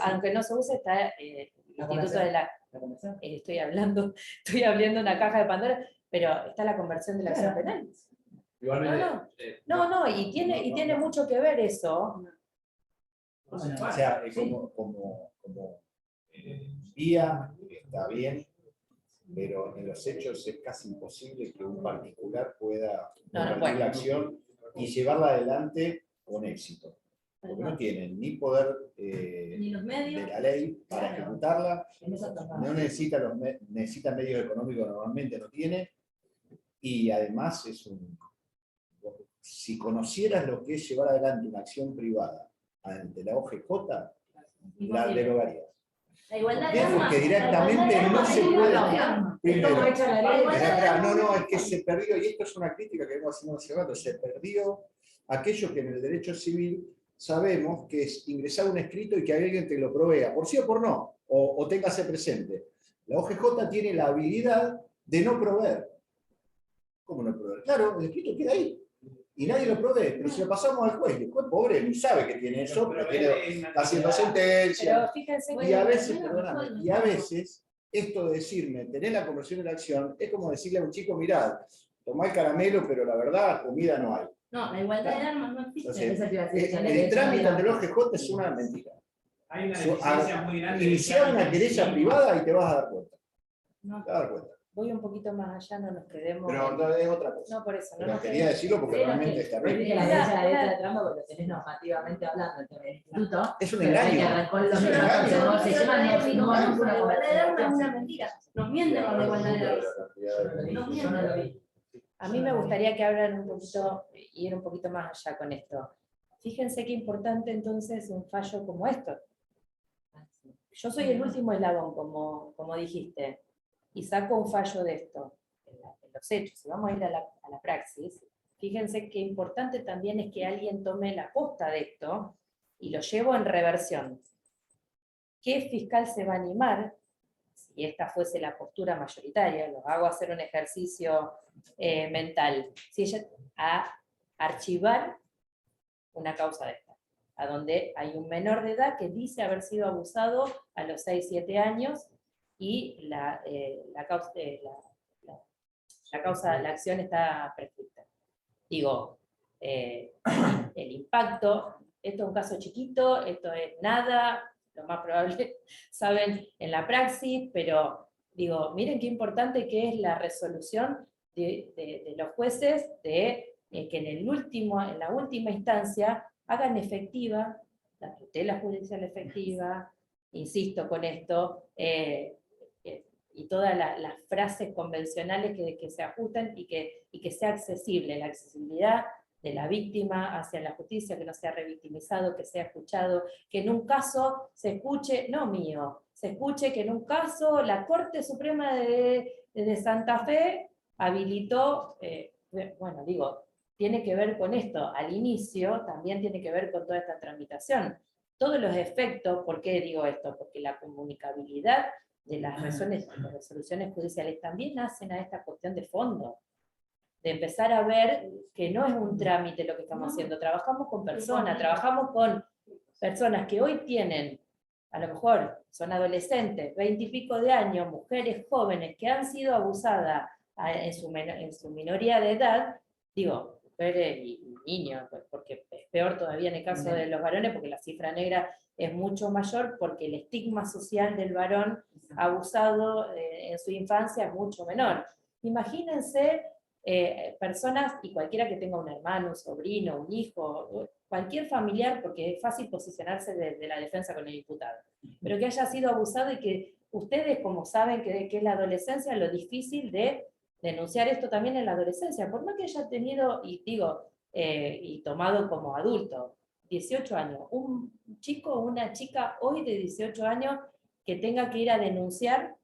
aunque no se use, está el Instituto de la estoy hablando una caja de Pandora, pero está la conversión de la acción penal. Igualmente. No, y tiene mucho que ver eso. O sea, como vía está bien, pero en los hechos es casi imposible que un particular pueda convertir la acción y llevarla adelante con éxito. Porque no tienen ni poder Ni los medios. de la ley para ejecutarla, no necesita medios económicos, normalmente no tiene, y además si conocieras lo que es llevar adelante una acción privada ante la OGJ, la derogarías. La igualdad ¿Por de qué? armas. Porque directamente la igualdad de no armas se es puede. igualdad. Primero, ¿Cómo hecha la ley? no, es que se perdió, y esto es una crítica que hemos haciendo hace rato, se perdió aquello que en el derecho civil sabemos que es ingresar un escrito y que alguien te lo provea, por sí o por no, o téngase presente. La OGJ tiene la habilidad de no proveer. ¿Cómo no proveer? Claro, el escrito queda ahí. Y nadie lo provee, pero si lo pasamos al juez, el juez pobre no sabe que tiene eso, pero está haciendo sentencia. Pero fíjense Y a veces, bueno, perdóname, bueno, y a veces esto de decirme, tener la conversión de la acción, es como decirle a un chico, mirá, tomá el caramelo, pero la verdad, comida no hay. No, la igualdad de armas no existe. Entonces, Esa te iba a decir, la el derecha trámite no ante el era- OGJ es una mentira. Hay una deficiencia muy grande. de Iniciar una trámites querella civiles. privada y te vas a dar cuenta. No. Te vas a dar cuenta. Voy un poquito más allá, no nos quedemos. Pero no es otra cosa. No, por eso, no Pero nos quería quedemos. decirlo porque Sí, no, realmente que- es Viste terrible. que la derecha de trampa, porque lo tenés normativamente hablando, el tema del instituto. Es un pero hay que engaño. arrancar los Es un Pero engaño. minutos, no, se llama no la ninguna igualdad de armas es una conversación. mentira. Nos mienten con la igualdad de armas. Yo no lo vi. A mí me gustaría que hablan un poquito, ir un poquito más allá con esto. Fíjense qué importante entonces un fallo como esto. Yo soy el último eslabón, como dijiste, y saco un fallo de esto, en los hechos, si vamos a ir a la praxis, fíjense qué importante también es que alguien tome la posta de esto y lo llevo en reversión. ¿Qué fiscal se va a animar, si esta fuese la postura mayoritaria, los hago hacer un ejercicio mental, si ella a archivar una causa de esta, a donde hay un menor de edad que dice haber sido abusado a los 6, 7 años y la acción está prescrita? Digo, el impacto, esto es un caso chiquito, esto es nada, lo más probable saben en la praxis, pero digo, miren qué importante que es la resolución de los jueces de que en la última instancia hagan efectiva la tutela judicial efectiva, insisto con esto, y todas las frases convencionales que se ajustan y que sea accesible, la accesibilidad de la víctima hacia la justicia, que no sea revictimizado, que sea escuchado, que en un caso se escuche, no mío, se escuche que en un caso la Corte Suprema de Santa Fe habilitó, bueno, digo, tiene que ver con esto, al inicio también tiene que ver con toda esta tramitación. Todos los efectos, ¿por qué digo esto? Porque la comunicabilidad de las resoluciones judiciales también hacen a esta cuestión de fondo, de empezar a ver que no es un trámite lo que estamos haciendo, trabajamos con personas, trabajamos con personas que hoy tienen, a lo mejor son adolescentes, 20 y pico de años, mujeres jóvenes que han sido abusadas en su minoría de edad, digo, mujeres y niños, porque es peor todavía en el caso de los varones, porque la cifra negra es mucho mayor, porque el estigma social del varón abusado en su infancia es mucho menor. Imagínense personas, y cualquiera que tenga un hermano, un sobrino, un hijo, cualquier familiar, porque es fácil posicionarse de la defensa con el imputado, pero que haya sido abusado y que ustedes, como saben que es la adolescencia, lo difícil de denunciar esto también en la adolescencia, por más que haya tenido, y digo, y tomado como adulto, 18 años, un chico o una chica hoy de 18 años que tenga que ir a denunciar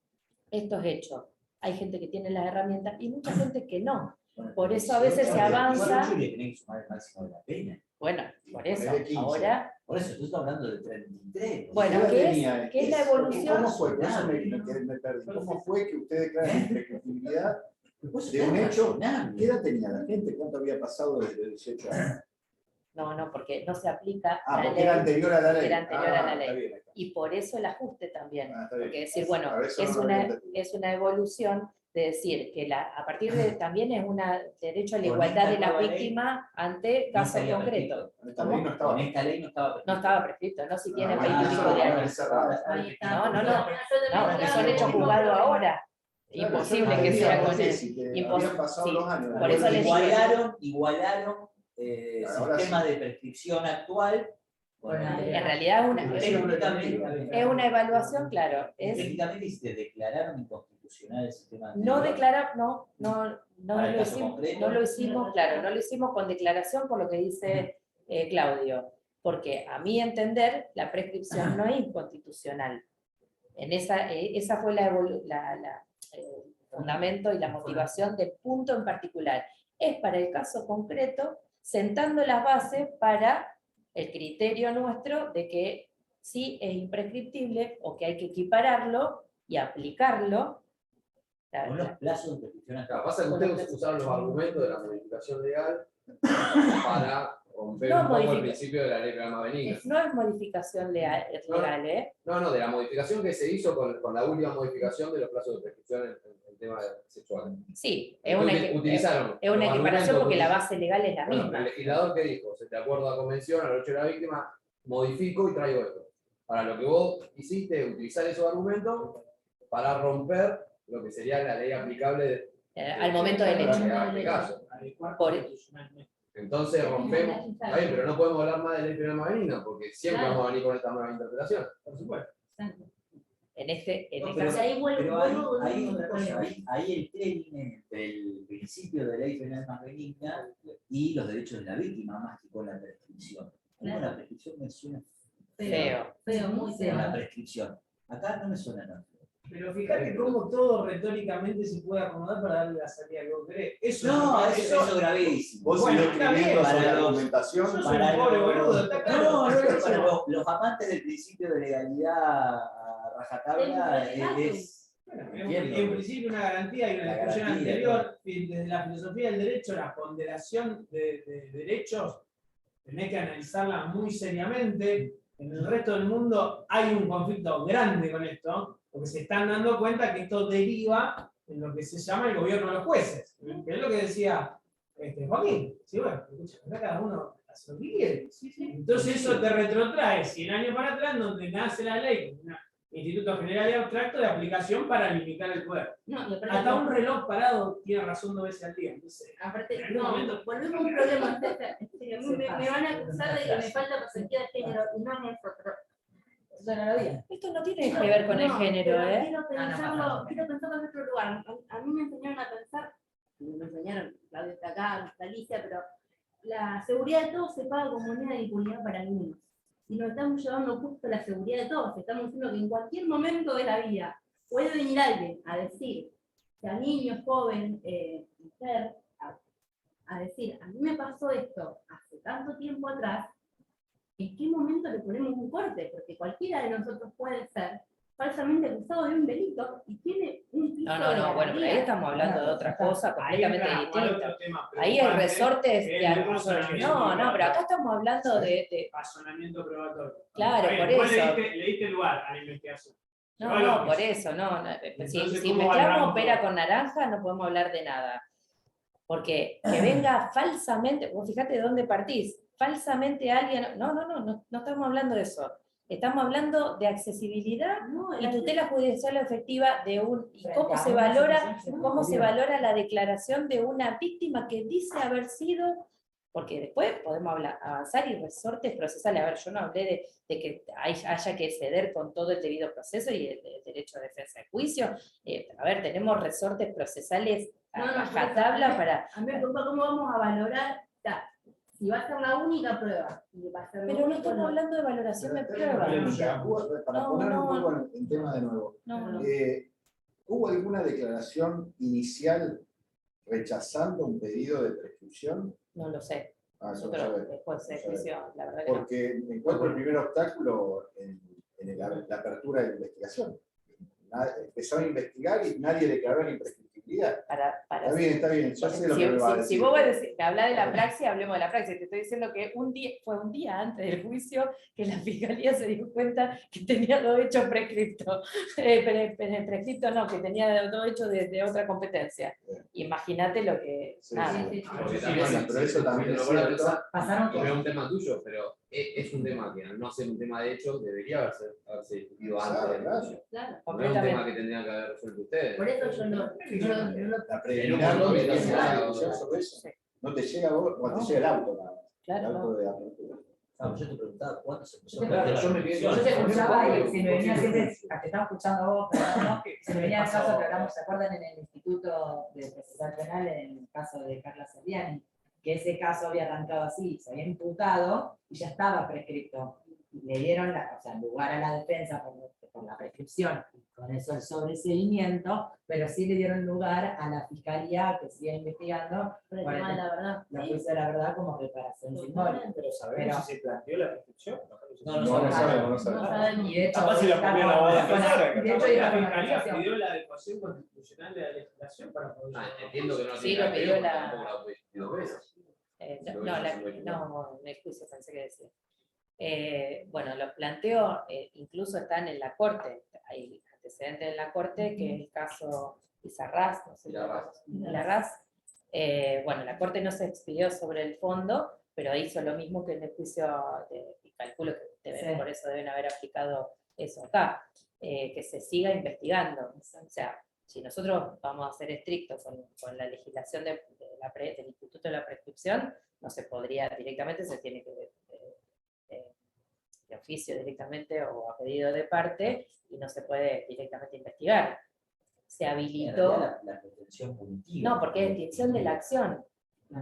estos hechos. Hay gente que tiene las herramientas y mucha gente que no. Por eso a veces se avanza. Bueno, por eso, ahora. Por eso, tú estás hablando de 33. Bueno, ¿qué es la evolución? ¿Cómo fue? Por eso me perdí. ¿Cómo fue que usted declara imprescriptibilidad de un hecho? ¿Qué edad tenía la gente? ¿Cuánto había pasado desde los 18 años? No, porque no se aplica Ah, la porque era ley. anterior a la ley. Era anterior a la está ley. bien, ahí está. Y por eso el ajuste también. Ah, está bien. Porque decir, bueno, A ver, eso es no lo había una, entendido. es una evolución de decir que a partir de también es un derecho a la Con igualdad esta de la nueva ley, víctima ante no casos estaría concretos. En esta ley no estaba. Con esta ley no estaba No prescrito. estaba prescrito, no si tienen Ah, 20 y eso pico lo de van a años. encerrar. Ahí está. No, Yo también que son claro, hechos mismo juzgados problema. ahora. Claro, Imposible yo no que entendía sea por con qué, él. si te Impos- habían pasado sí, los años. por eso les dije- Igualaron Ahora sistema sí. de prescripción actual con Bueno, el- En realidad técnicamente, es una evaluación, claro. Es, técnicamente se declararon inconstitucional el sistema no anterior. declarar, no Para el lo caso hicimos, concreto. no lo hicimos, claro, no lo hicimos con declaración por lo que dice Claudio, porque a mi entender la prescripción no es inconstitucional. Esa fue el fundamento y la motivación del punto en particular. Es para el caso concreto, sentando las bases para el criterio nuestro de que sí es imprescriptible o que hay que equipararlo y aplicarlo. Con los plazos de prescripción Claro, actual. pasa que ustedes usaron los argumentos de la modificación legal para romper No un poco el modifica- principio de la ley penal más benigna. No es modificación legal, ¿eh? No, de la modificación que se hizo con la última modificación de los plazos de prescripción en temas sexuales. Sí, es una Utilizaron equiparación los porque argumentos la base legal es la Bueno, misma. el legislador que dijo, de acuerdo a la convención, a los derechos de la víctima, modifico y traigo esto. Ahora, lo que vos hiciste es utilizar esos argumentos para romper lo que sería la ley aplicable Al momento del hecho. en este caso. Adecuar Por- constitucionalmente. Entonces rompemos, está bien, pero no podemos hablar más de ley penal más benigna, porque siempre Claro. vamos a venir con esta nueva interpretación. Por supuesto. En este O Pero- sea, ahí Pero vuelvo ahí con otra un cosa, problema. ahí el término entre el principio de ley penal más benigna y los derechos de la víctima, más que con la prescripción. Como la prescripción me suena Feo. Feo, muy feo. la prescripción. Acá no me suena tan feo. Pero fíjate cómo todo retóricamente se puede acomodar para darle la salida que vos querés. Eso No, es eso es gravísimo. Vos Bueno, sigues está escribiendo bien, sobre para los- argumentación. Sos para un pobre los- boludo, está claro. No, Eso para no. los amantes del principio de legalidad a rajatabla es. Bueno, Entiendo. en principio una garantía y una La discusión garantía, anterior, y desde la filosofía del derecho, la ponderación de derechos, tenés que analizarla muy seriamente. En el resto del mundo hay un conflicto grande con esto, porque se están dando cuenta que esto deriva en lo que se llama el gobierno de los jueces, que es lo que decía Joaquín. Sí, bueno, escucha, acá cada uno hace lo que quiere. Entonces eso te retrotrae 100 años para atrás, donde nace la ley, un Instituto General y Abstracto de aplicación para limitar el poder. No, y aparte, Hasta un reloj parado tiene razón 2 veces al día. Entonces, aparte, en algún no, momento- volvemos a un problema. Me van a acusar de que me falta perspectiva de género, y no es otro. Eso no lo vi. Esto no tiene que ver con el No, género, pero ¿eh? Quiero pensarlo en otro lugar. A mí me enseñaron a pensar, me enseñaron, Claudio está acá, Alicia, pero la seguridad de todos se paga con moneda de impunidad para algunos. Y nos estamos llevando justo a la seguridad de todos. Estamos diciendo que en cualquier momento de la vida puede venir alguien a decir, sea niño, joven, mujer, a decir, a mí me pasó esto hace tanto tiempo atrás, ¿en qué momento le ponemos un corte? Porque cualquiera de nosotros puede ser falsamente acusado de un delito y tiene un piso de No, bueno, pero ahí garantía. estamos hablando de otra cosa ahí completamente entra distinta. otro tema Ahí hay preocupante, resortes que es de el acuso. razonamiento No, pero acá probatorio. estamos hablando de Razonamiento probatorio. Claro, Está bien, por vos eso. Le diste lugar a la investigación. No, por eso, no. Entonces, Si ¿cómo mezclamos valoramos pera todo? con naranja, no podemos hablar de nada. Porque que venga falsamente, vos fíjate de dónde partís, falsamente alguien, no estamos hablando de eso. Estamos hablando de accesibilidad No, y tutela judicial efectiva de un y Frente cómo a se una valora, situación cómo se superior. valora la declaración de una víctima que dice haber sido, porque después podemos avanzar y resortes procesales. A ver, yo no hablé de que haya que ceder con todo el debido proceso y el derecho de defensa de juicio. A ver, tenemos resortes procesales a rajatabla para. A mí me preocupa cómo vamos a valorar, si va a ser la única prueba. Y va a ser lo Pero no único, estamos hablando de valoración de prueba. Para No, poner no. un poco en tema de nuevo. No. ¿Hubo alguna declaración inicial rechazando un pedido de prescripción? No lo sé. Ah, eso no Pero sabe. después de No sabe. juicio, la verdad que no. Porque encuentro el primer obstáculo en la apertura de la investigación. Empezaron a investigar y nadie declaró la imprescriptibilidad. prescriptibilidad. para Está bien, yo sé lo que me va a decir. si vos me hablás de la praxis, hablemos de la praxis. Te estoy diciendo que fue un día antes del juicio que la fiscalía se dio cuenta que tenía 2 hechos prescriptos. Prescriptos no, que tenía 2 hechos de otra competencia. Imagínate lo que... Sí, nada. sí. Porque Sí, también, bueno, pero eso también es cierto. Pasaron no es un tema tuyo, pero es un tema que al no ser un tema de hecho debería haberse discutido antes del Claro. juicio. Claro. No es un Completamente. tema que tendrían que haber resuelto ustedes. Por eso yo no La preliminar no En un te momento, llega claro. sobre eso. Sí. No te llega vos, cuando te llega el auto, nada más. El Claro, auto no. de apertura. No, yo te preguntaba cuándo se empezó a Claro, plantear yo la me quedé- prescripción. Yo te escuchaba y se me venía ¿Por qué? siempre, te estaba escuchando a vos, pero no, se me venía el caso que hablamos, ¿se acuerdan en el Instituto de Procesal Penal, en el caso de Carla Serviani? Que ese caso había arrancado así, se había imputado y ya estaba prescripto. Le dieron lugar a la defensa por la prescripción, con eso el sobreseguimiento, pero sí le dieron lugar a la fiscalía que sigue investigando por el por tema de la verdad. la Sí. juicio de la verdad como reparación simbólica. Pero sabemos si se planteó la prescripción. No, no No, sabemos. no sabemos, no No sabemos. sabemos. Y de hecho, Capaz si la está ponía la con- abogada con- defensora, de hecho, capaz hay la una fiscalía conversación. pidió la adecuación constitucional de la legislación para poder. Entiendo que no Sí, tiene lo que ver, pidió porque la- tampoco la puede discutir 2 veces. No, en el juicio pensé que decía. Bueno, los planteos incluso están en la Corte. Hay antecedentes en la Corte, que es el caso Izarraz, no sé, Izarraz. Bueno, la Corte no se expidió sobre el fondo, pero hizo lo mismo que en el juicio, y calculo que Sí. por eso deben haber aplicado eso acá, que se siga investigando. O sea, si nosotros vamos a ser estrictos con la legislación del Instituto de la Prescripción, no se podría directamente, se tiene que de oficio directamente o a pedido de parte, y no se puede directamente investigar. Se En habilitó, realidad, la pretensión punitiva. no, porque es extinción de la acción.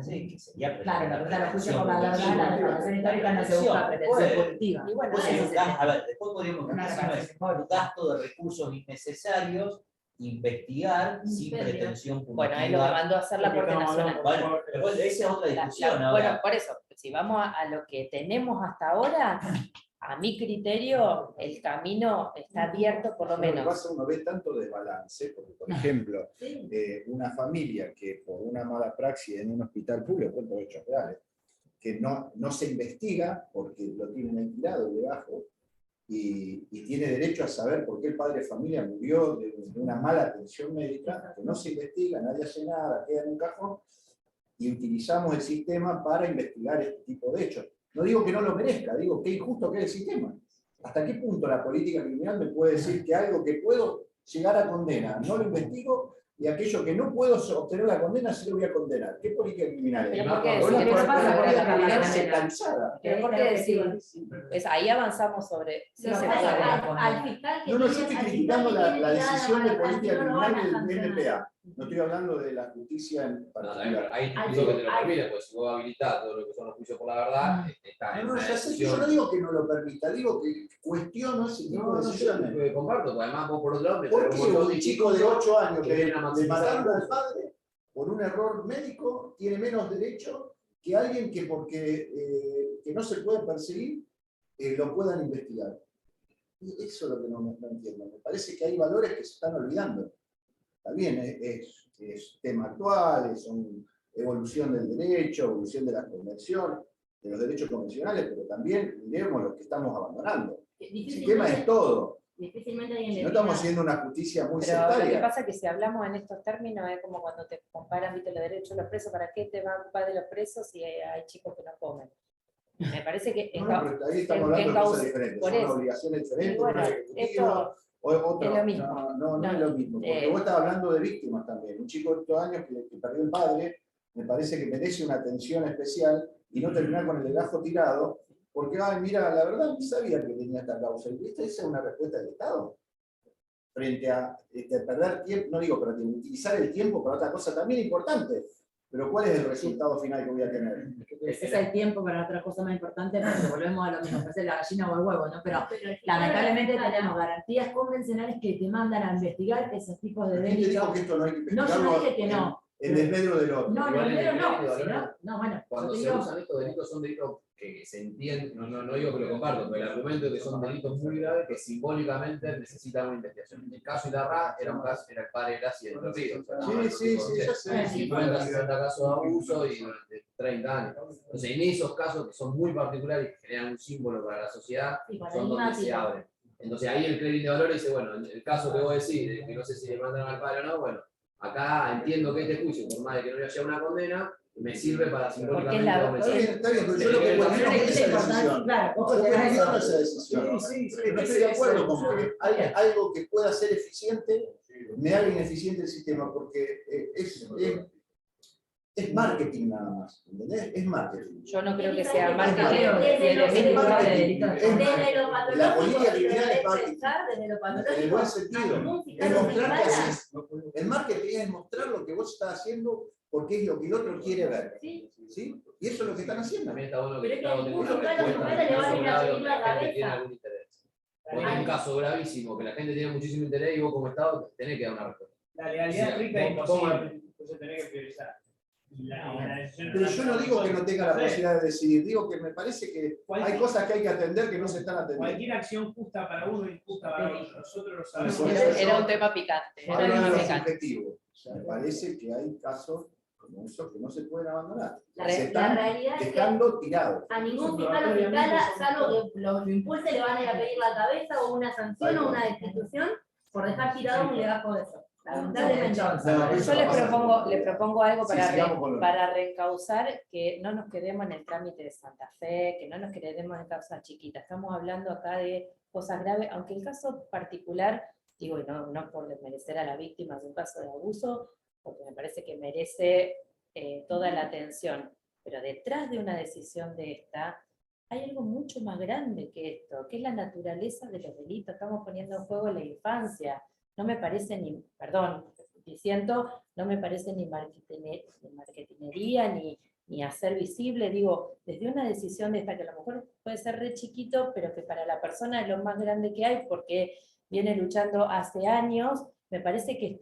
Sí, que sería Claro, la verdad, la juicio pretensión por la verdad, punitiva. la reparación histórica no se busca pretensión punitiva. Y bueno, Después, eso es un gasto- a ver, después podríamos Una decir reparación es un simbólica. gasto de recursos innecesarios, investigar sin Imperio. pretensión punitiva. bueno, es lo que mandó a hacer la Corte Nacional. Bueno, pero esa es otra discusión ahora. Bueno, por eso, si vamos a lo que tenemos hasta ahora, a mi criterio, el camino está abierto por lo Lo que menos. pasa, uno ve tanto desbalance, porque por ejemplo, Sí. una familia que por una mala praxis en un hospital público, cuento hechos reales, que no se investiga porque lo tienen alquilado debajo y tiene derecho a saber por qué el padre de familia murió de una mala atención médica, que no se investiga, nadie hace nada, queda en un cajón, y utilizamos el sistema para investigar este tipo de hechos. No digo que no lo merezca, digo que injusto que es el sistema. ¿Hasta qué punto la política criminal me puede decir que algo que puedo llegar a condena no lo investigo y aquello que no puedo obtener la condena sí lo voy a condenar? ¿Qué política criminal es? Pero ¿por qué Una decir que no política pasa por la criminal Parlamento? sectarizada. Pero ¿por qué decir? Ahí avanzamos sobre... Sí, Lo se que puede. pasa al fiscal que No, yo tiene- estoy al criticando fiscal que la tiene decisión de tirada la política sanción, no lo van a criminal del sancionar. MPA. No estoy hablando de la justicia en No, particular. hay institutos que te lo permiten, pues si vos habilitás todo lo que son los juicios por la verdad, está en No, una ya sé, yo decisión. no digo que no lo permita, digo que cuestiono ese tipo No, de no, yo decisiones. te comparto, porque además vos por otro lado me ¿Por traes qué un montón un de chico de 8 años que que vienen a le maximizar mataron el al uso? padre por un error médico tiene menos derecho que alguien que porque que no se puede perseguir lo puedan investigar? Y eso es lo que no entiendo. Me parece que hay valores que se están olvidando. También es tema actual, es una evolución del derecho, evolución de las convenciones, de los derechos convencionales, pero también miremos lo que estamos abandonando. El sistema es todo. Difícilmente alguien le No estamos diga- haciendo una justicia muy Pero lo que sectaria. pasa es que si hablamos en estos términos es como cuando te comparan, viste, los derechos de los presos, ¿para qué te va a ocupar de los presos si hay chicos que no comen? Me parece que No, no, pero ahí estamos en hablando de cosas causa- diferentes, por son eso. obligaciones diferentes, Y bueno, una ejecutiva, esto otro. es lo mismo. No es lo mismo, porque vos estás hablando de víctimas también. Un chico de 8 años que perdió el padre, me parece que merece una atención especial y no terminar con el legajo tirado, porque, ay, mira, la verdad ni sabía que tenía esta causa. Y esa es una respuesta del Estado. Frente a perder tiempo, no digo, pero utilizar el tiempo para otra cosa también importante. Pero ¿cuál es el resultado final que voy a tener? Ese es el tiempo para otra cosa más importante, porque volvemos a lo mismo, parece la gallina o el huevo, ¿no? Pero Pero lamentablemente tenemos garantías convencionales que te mandan a investigar esos tipos de ¿Quién te dijo delitos. que esto no hay que No, yo no investigarlo dije que no. el desmedro del otro. No, Igual en el no, crédito de no, valores, no, bueno, cuando yo se digo, usan estos delitos son delitos que se entienden, no digo que lo comparto, pero el argumento es que son delitos muy graves que simbólicamente necesitan una investigación. En el caso de Ilarrá era el padre de Gracia y de Río. Sí, ya sé. 50, 60 casos de abuso y durante 30 años. Entonces, en esos casos que son muy particulares y que generan un símbolo para la sociedad, son donde se abren. Entonces, ahí el crédito de valores dice, bueno, en el caso que vos decís, de que no sé si le mandan al padre o no, bueno, acá entiendo que este juicio, por más de que no le haya una condena, me sirve para simbólicamente la- convencer. Está bien, pero yo lo que cuestiono es esa decisión. claro, vos Yo cuestionás cuestiono eso. esa decisión. Sí, No estoy de acuerdo con que hay algo que pueda ser eficiente, me haga ineficiente el sistema, porque es marketing nada más, ¿entendés? Es marketing. Yo no creo que Es sea marketing. marketing. Desde los Es marketing. Desde lo patológico, La política criminal es debes marketing. pensar desde lo En el patológico. buen sentido. Ningún fiscal Es o mostrar que fiscala. haces. El marketing es mostrar lo que vos estás haciendo porque es lo que el otro quiere ver. Sí. ¿Sí? Y eso es lo que están haciendo. También está bueno Pero es que a el Estado ningún tenga fiscal o respuesta fiscala le van a ir a sobre pedir la la gente tiene cabeza. algún interés. Porque es un caso gravísimo que la gente tiene muchísimo interés y vos como Estado tenés que dar una respuesta. La legalidad Sí, estricta es ¿cómo- imposible, entonces tenés que priorizar. Y la decisión Pero yo no digo que no tenga la posibilidad de decidir, digo que me parece que hay Cualquier- cosas que hay que atender que no se están atendiendo. Cualquier acción justa para uno es injusta para otro. Nosotros lo sabemos. Por eso Era un tema picante. Yo Era no un digo tema es picante. subjetivo. Me parece que hay casos como esos que no se pueden abandonar. La Se la están realidad es que dejando tirados. a ningún fiscal o fiscala, salvo que lo impulse, le van a ir a pedir la cabeza o una sanción o una destitución por dejar tirado un legajo de eso. Lamentablemente. Yo les propongo algo Sí, para, sigamos con lo- para reencauzar, que no nos quedemos en el trámite de Santa Fe, que no nos quedemos en causas chiquitas. Estamos hablando acá de cosas graves, aunque el caso particular, digo, y no por desmerecer a la víctima de un caso de abuso, porque me parece que merece toda la atención, pero detrás de una decisión de esta, hay algo mucho más grande que esto, que es la naturaleza de los delitos. Estamos poniendo en juego la infancia. No me parece ni, perdón, diciendo, no me parece ni marketinería, ni hacer visible, digo, desde una decisión de esta que a lo mejor puede ser re chiquito, pero que para la persona es lo más grande que hay, porque viene luchando hace años, me parece que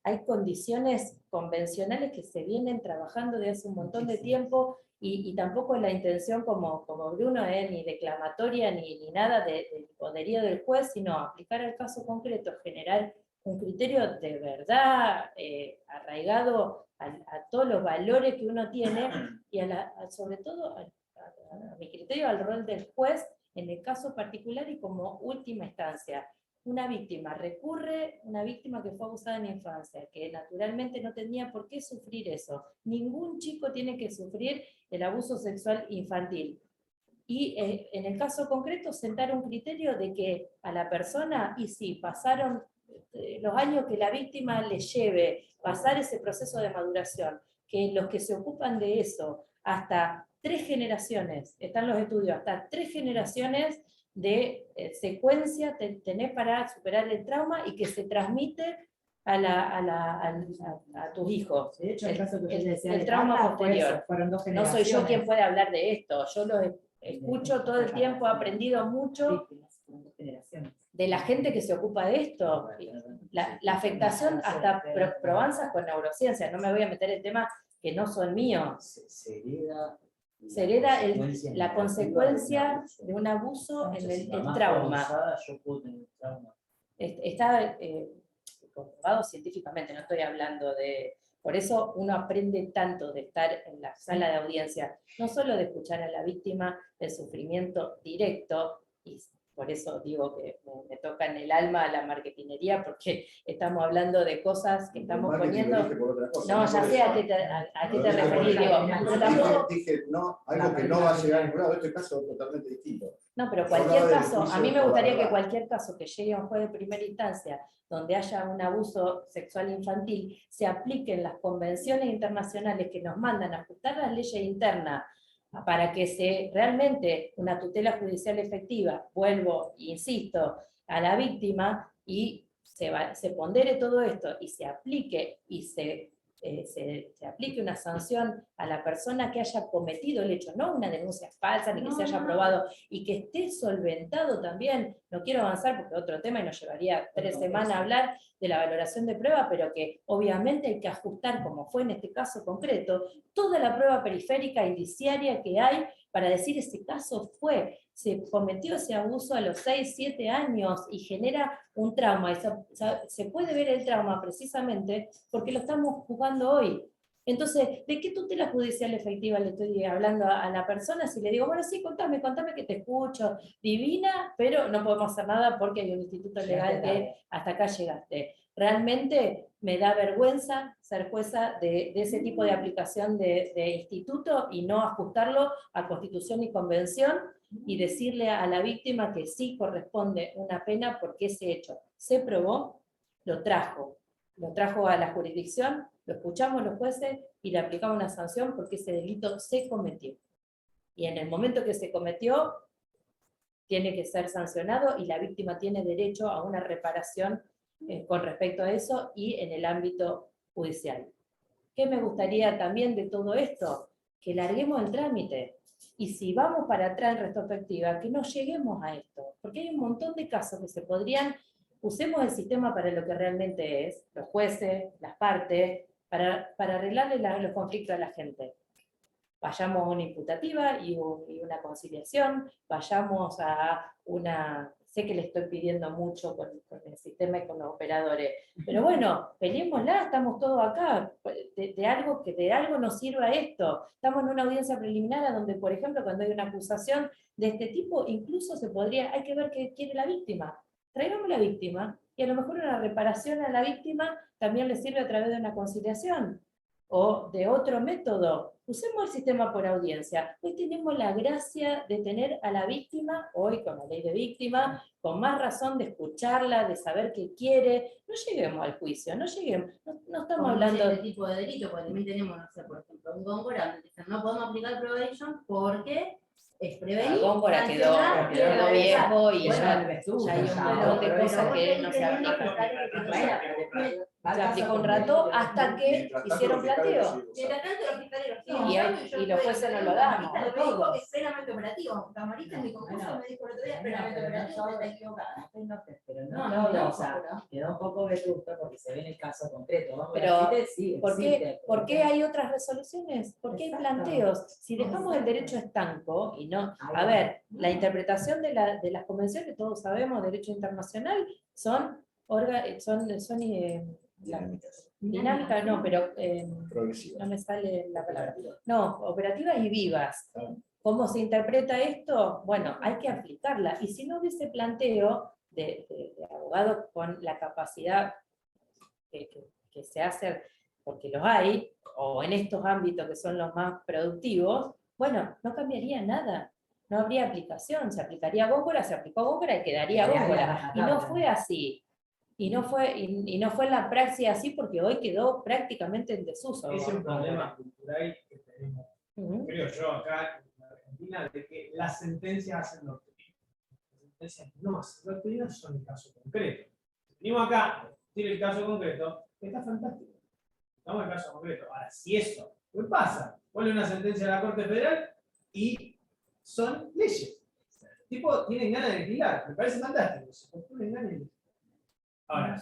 hay condiciones convencionales que se vienen trabajando desde hace un montón de tiempo, y tampoco la intención como Bruno, ni declamatoria ni nada del poderío del juez, sino aplicar el caso concreto, generar un criterio de verdad arraigado a todos los valores que uno tiene, y sobre todo a mi criterio al rol del juez en el caso particular y como última instancia. Una víctima recurre, una víctima que fue abusada en la infancia, que naturalmente no tenía por qué sufrir eso. Ningún chico tiene que sufrir el abuso sexual infantil. Y en el caso concreto, sentar un criterio de que a la persona, y sí, pasaron los años que la víctima le lleve, pasar ese proceso de maduración, que los que se ocupan de eso, hasta 3 generaciones, están los estudios, hasta 3 generaciones de secuencia tenés para superar el trauma y que se transmite a tus hijos. De hecho, el caso que yo decía el de trauma Carla fue posterior. eso, fueron 2 No generaciones. soy yo quien puede hablar de esto, yo lo escucho todo el tiempo, he aprendido mucho Víctimas, fueron 2 generaciones. de la gente que se ocupa de esto. La afectación, hasta probanzas con neurociencia, no me voy a meter en temas que no son míos. Se hereda la consecuencia de un abuso en el trauma. Está comprobado científicamente, no estoy hablando de... Por eso uno aprende tanto de estar en la sala de audiencia, no solo de escuchar a la víctima el sufrimiento directo, y por eso digo que me toca en el alma la marketinería, porque estamos hablando de cosas que estamos poniendo... No, ya sé a qué te referís, digo, yo tampoco... Dije, no, algo que no va a llegar a ningún lado, este caso es totalmente distinto. No, pero Yo cualquier hablaba del caso, a juicio mí me por la gustaría que verdad. cualquier caso que llegue a un juez de primera instancia donde haya un abuso sexual infantil, se apliquen las convenciones internacionales que nos mandan a ajustar las leyes internas para que realmente una tutela judicial efectiva, vuelvo, insisto, a la víctima, y se pondere todo esto y se aplique y se se aplique una sanción a la persona que haya cometido el hecho, no una denuncia falsa, ni que se haya probado, y que esté solventado también. No quiero avanzar porque otro tema y nos llevaría 3 semanas a hablar de la valoración de prueba, pero que obviamente hay que ajustar, como fue en este caso concreto, toda la prueba periférica indiciaria que hay para decir ese caso se cometió ese abuso a los 6, 7 años y genera un trauma. Se puede ver el trauma precisamente porque lo estamos jugando hoy. Entonces, ¿de qué tutela judicial efectiva le estoy hablando a la persona? Si le digo, bueno, sí, contame que te escucho, divina, pero no podemos hacer nada porque hay un instituto legal que hasta acá llegaste. Realmente me da vergüenza ser jueza de ese tipo de aplicación de instituto y no ajustarlo a Constitución y Convención y decirle a la víctima que sí corresponde una pena porque ese hecho se probó, lo trajo a la jurisdicción, lo escuchamos los jueces y le aplicamos una sanción porque ese delito se cometió. Y en el momento que se cometió, tiene que ser sancionado y la víctima tiene derecho a una reparación con respecto a eso y en el ámbito judicial. ¿Qué me gustaría también de todo esto? Que larguemos el trámite. Y si vamos para atrás en retrospectiva, que no lleguemos a esto. Porque hay un montón de casos que se podrían. Usemos el sistema para lo que realmente es, los jueces, las partes, para arreglarle los conflictos a la gente. Vayamos a una imputativa y una conciliación, vayamos a una... Sé que le estoy pidiendo mucho con el sistema y con los operadores, pero bueno, peleémosla, estamos todos acá, de algo nos sirva esto. Estamos en una audiencia preliminar a donde, por ejemplo, cuando hay una acusación de este tipo, incluso hay que ver qué quiere la víctima. Traigamos la víctima, y a lo mejor una reparación a la víctima también le sirve a través de una conciliación, o de otro método. Usemos el sistema por audiencia. Hoy tenemos la gracia de tener a la víctima, hoy con la ley de víctima, con más razón de escucharla, de saber qué quiere. No lleguemos al juicio, no estamos hablando de tipo de delito, porque también tenemos, no sé, por ejemplo, un Góngora donde dicen no podemos aplicar probation porque es prevenir. Góngora quedó viejo y ya hay un montón de cosas que no se aplican. Se aplicó un rato hasta que hicieron planteo. Y los jueces no lo dan. Todo es plenamente operativo. Camarita en mi concurso me dijo el otro día plenamente operativo, está equivocada. Pero no, o sea, quedó un poco vetusto porque se ve en el caso concreto. Pero, ¿por qué hay otras resoluciones? ¿Por qué hay planteos? Si dejamos el derecho estanco y no... A ver, la interpretación de las convenciones, todos sabemos, derecho internacional, son dinámicas, no, pero no me sale la palabra. No, operativas y vivas. ¿Cómo se interpreta esto? Bueno, hay que aplicarla. Y si no hubiese planteo de abogados con la capacidad que se hace, porque los hay, o en estos ámbitos que son los más productivos, bueno, no cambiaría nada. No habría aplicación, se aplicaría Góngora, se aplicó Góngora y quedaría Góngora. Y no fue así. Y no fue en la praxis así porque hoy quedó prácticamente en desuso. Es un problema cultural que tenemos, creo yo, acá en Argentina, de que las sentencias hacen doctrina. Las sentencias no hacen doctrina, son el caso concreto. Venimos acá, tiene el caso concreto, está fantástico. Estamos en el caso concreto. Ahora, si eso, ¿qué pasa? Pone una sentencia a la Corte Federal y son leyes. Tipo, tienen ganas de legislar. Me parece fantástico. Se ponen ganas de legislar. Ahora,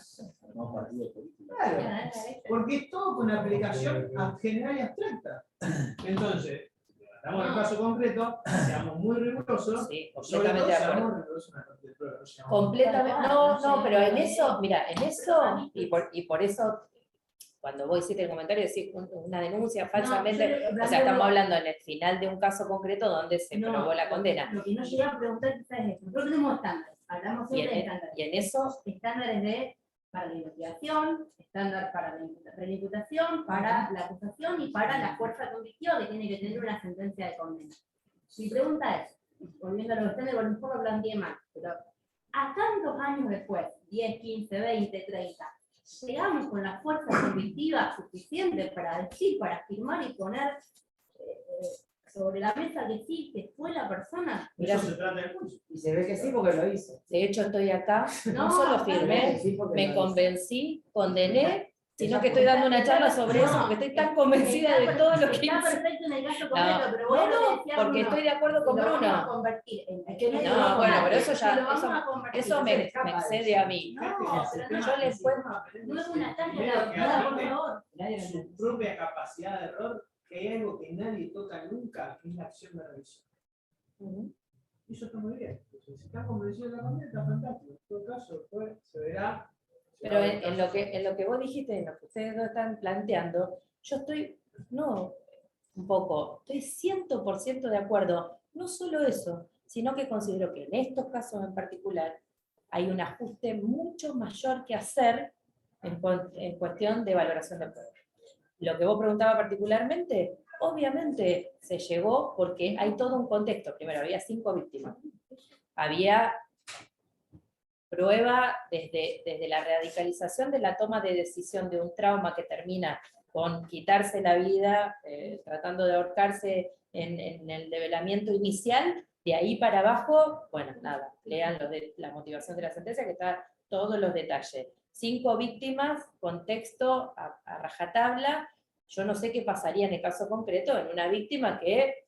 claro, porque es todo con aplicación general y abstracta. Entonces, estamos en el caso concreto, seamos muy rigurosos. Sí, completamente de acuerdo. Completamente, no, pero en eso, mira, y por eso, cuando vos hiciste el comentario, decís una denuncia falsamente, o sea, estamos hablando en el final de un caso concreto donde se probó la condena. Lo que no llega a preguntar es esto. Nosotros tenemos estándares. Hablamos siempre de estándares. Y en eso, estándares para la investigación, estándar para la imputación, para la acusación y para la fuerza convictiva que tiene que tener una sentencia de condena. Mi pregunta es, volviendo a lo que usted me un poco planteé mal, pero a tantos años después, 10, 15, 20, 30, llegamos con la fuerza convictiva suficiente para decir, para afirmar y poner sobre la mesa que sí, que fue la persona. Eso se trata del juicio. Y se ve que sí porque lo hizo. de hecho estoy acá, no solo firmé, me convencí, condené, sino que estoy dando una charla sobre eso, porque estoy tan convencida de todo lo que Está hice. perfecto en el caso concreto, pero voy No, a lo que no, decía porque Bruno, estoy de acuerdo con lo vamos a Bruno. convertir en No, bueno, pero eso ya, lo vamos a convertir. eso me excede a mí. No, pero no, Yo les cuento. no es una talla Primero que nada, por admite favor. su propia capacidad de error, que hay algo que nadie toca nunca, que es la acción de revisión. Y eso está muy bien. Entonces, si está convencido de la cambiar, está fantástico. En todo caso, después se verá. Pero en lo que vos dijiste, en lo que ustedes dos están planteando, yo estoy, no, un poco, estoy 100% de acuerdo. No solo eso, sino que considero que en estos casos en particular hay un ajuste mucho mayor que hacer en cuestión de valoración de pruebas. Lo que vos preguntabas particularmente, obviamente se llegó porque hay todo un contexto. Primero, había 5 víctimas. Había prueba desde la radicalización de la toma de decisión de un trauma que termina con quitarse la vida, tratando de ahorcarse en el develamiento inicial, de ahí para abajo, bueno, nada, lean lo de la motivación de la sentencia, que está todos los detalles. 5 víctimas, contexto a rajatabla. Yo no sé qué pasaría en el caso concreto en una víctima que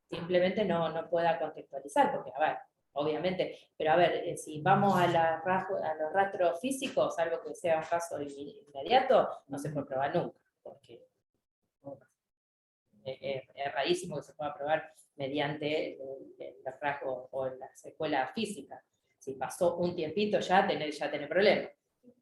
simplemente no pueda contextualizar, porque, a ver, obviamente, pero a ver, si vamos a los rastros físicos, salvo que sea un caso inmediato, no se puede probar nunca, porque es rarísimo que se pueda probar mediante el rasgo o la secuela física. Si pasó un tiempito ya tenés problemas.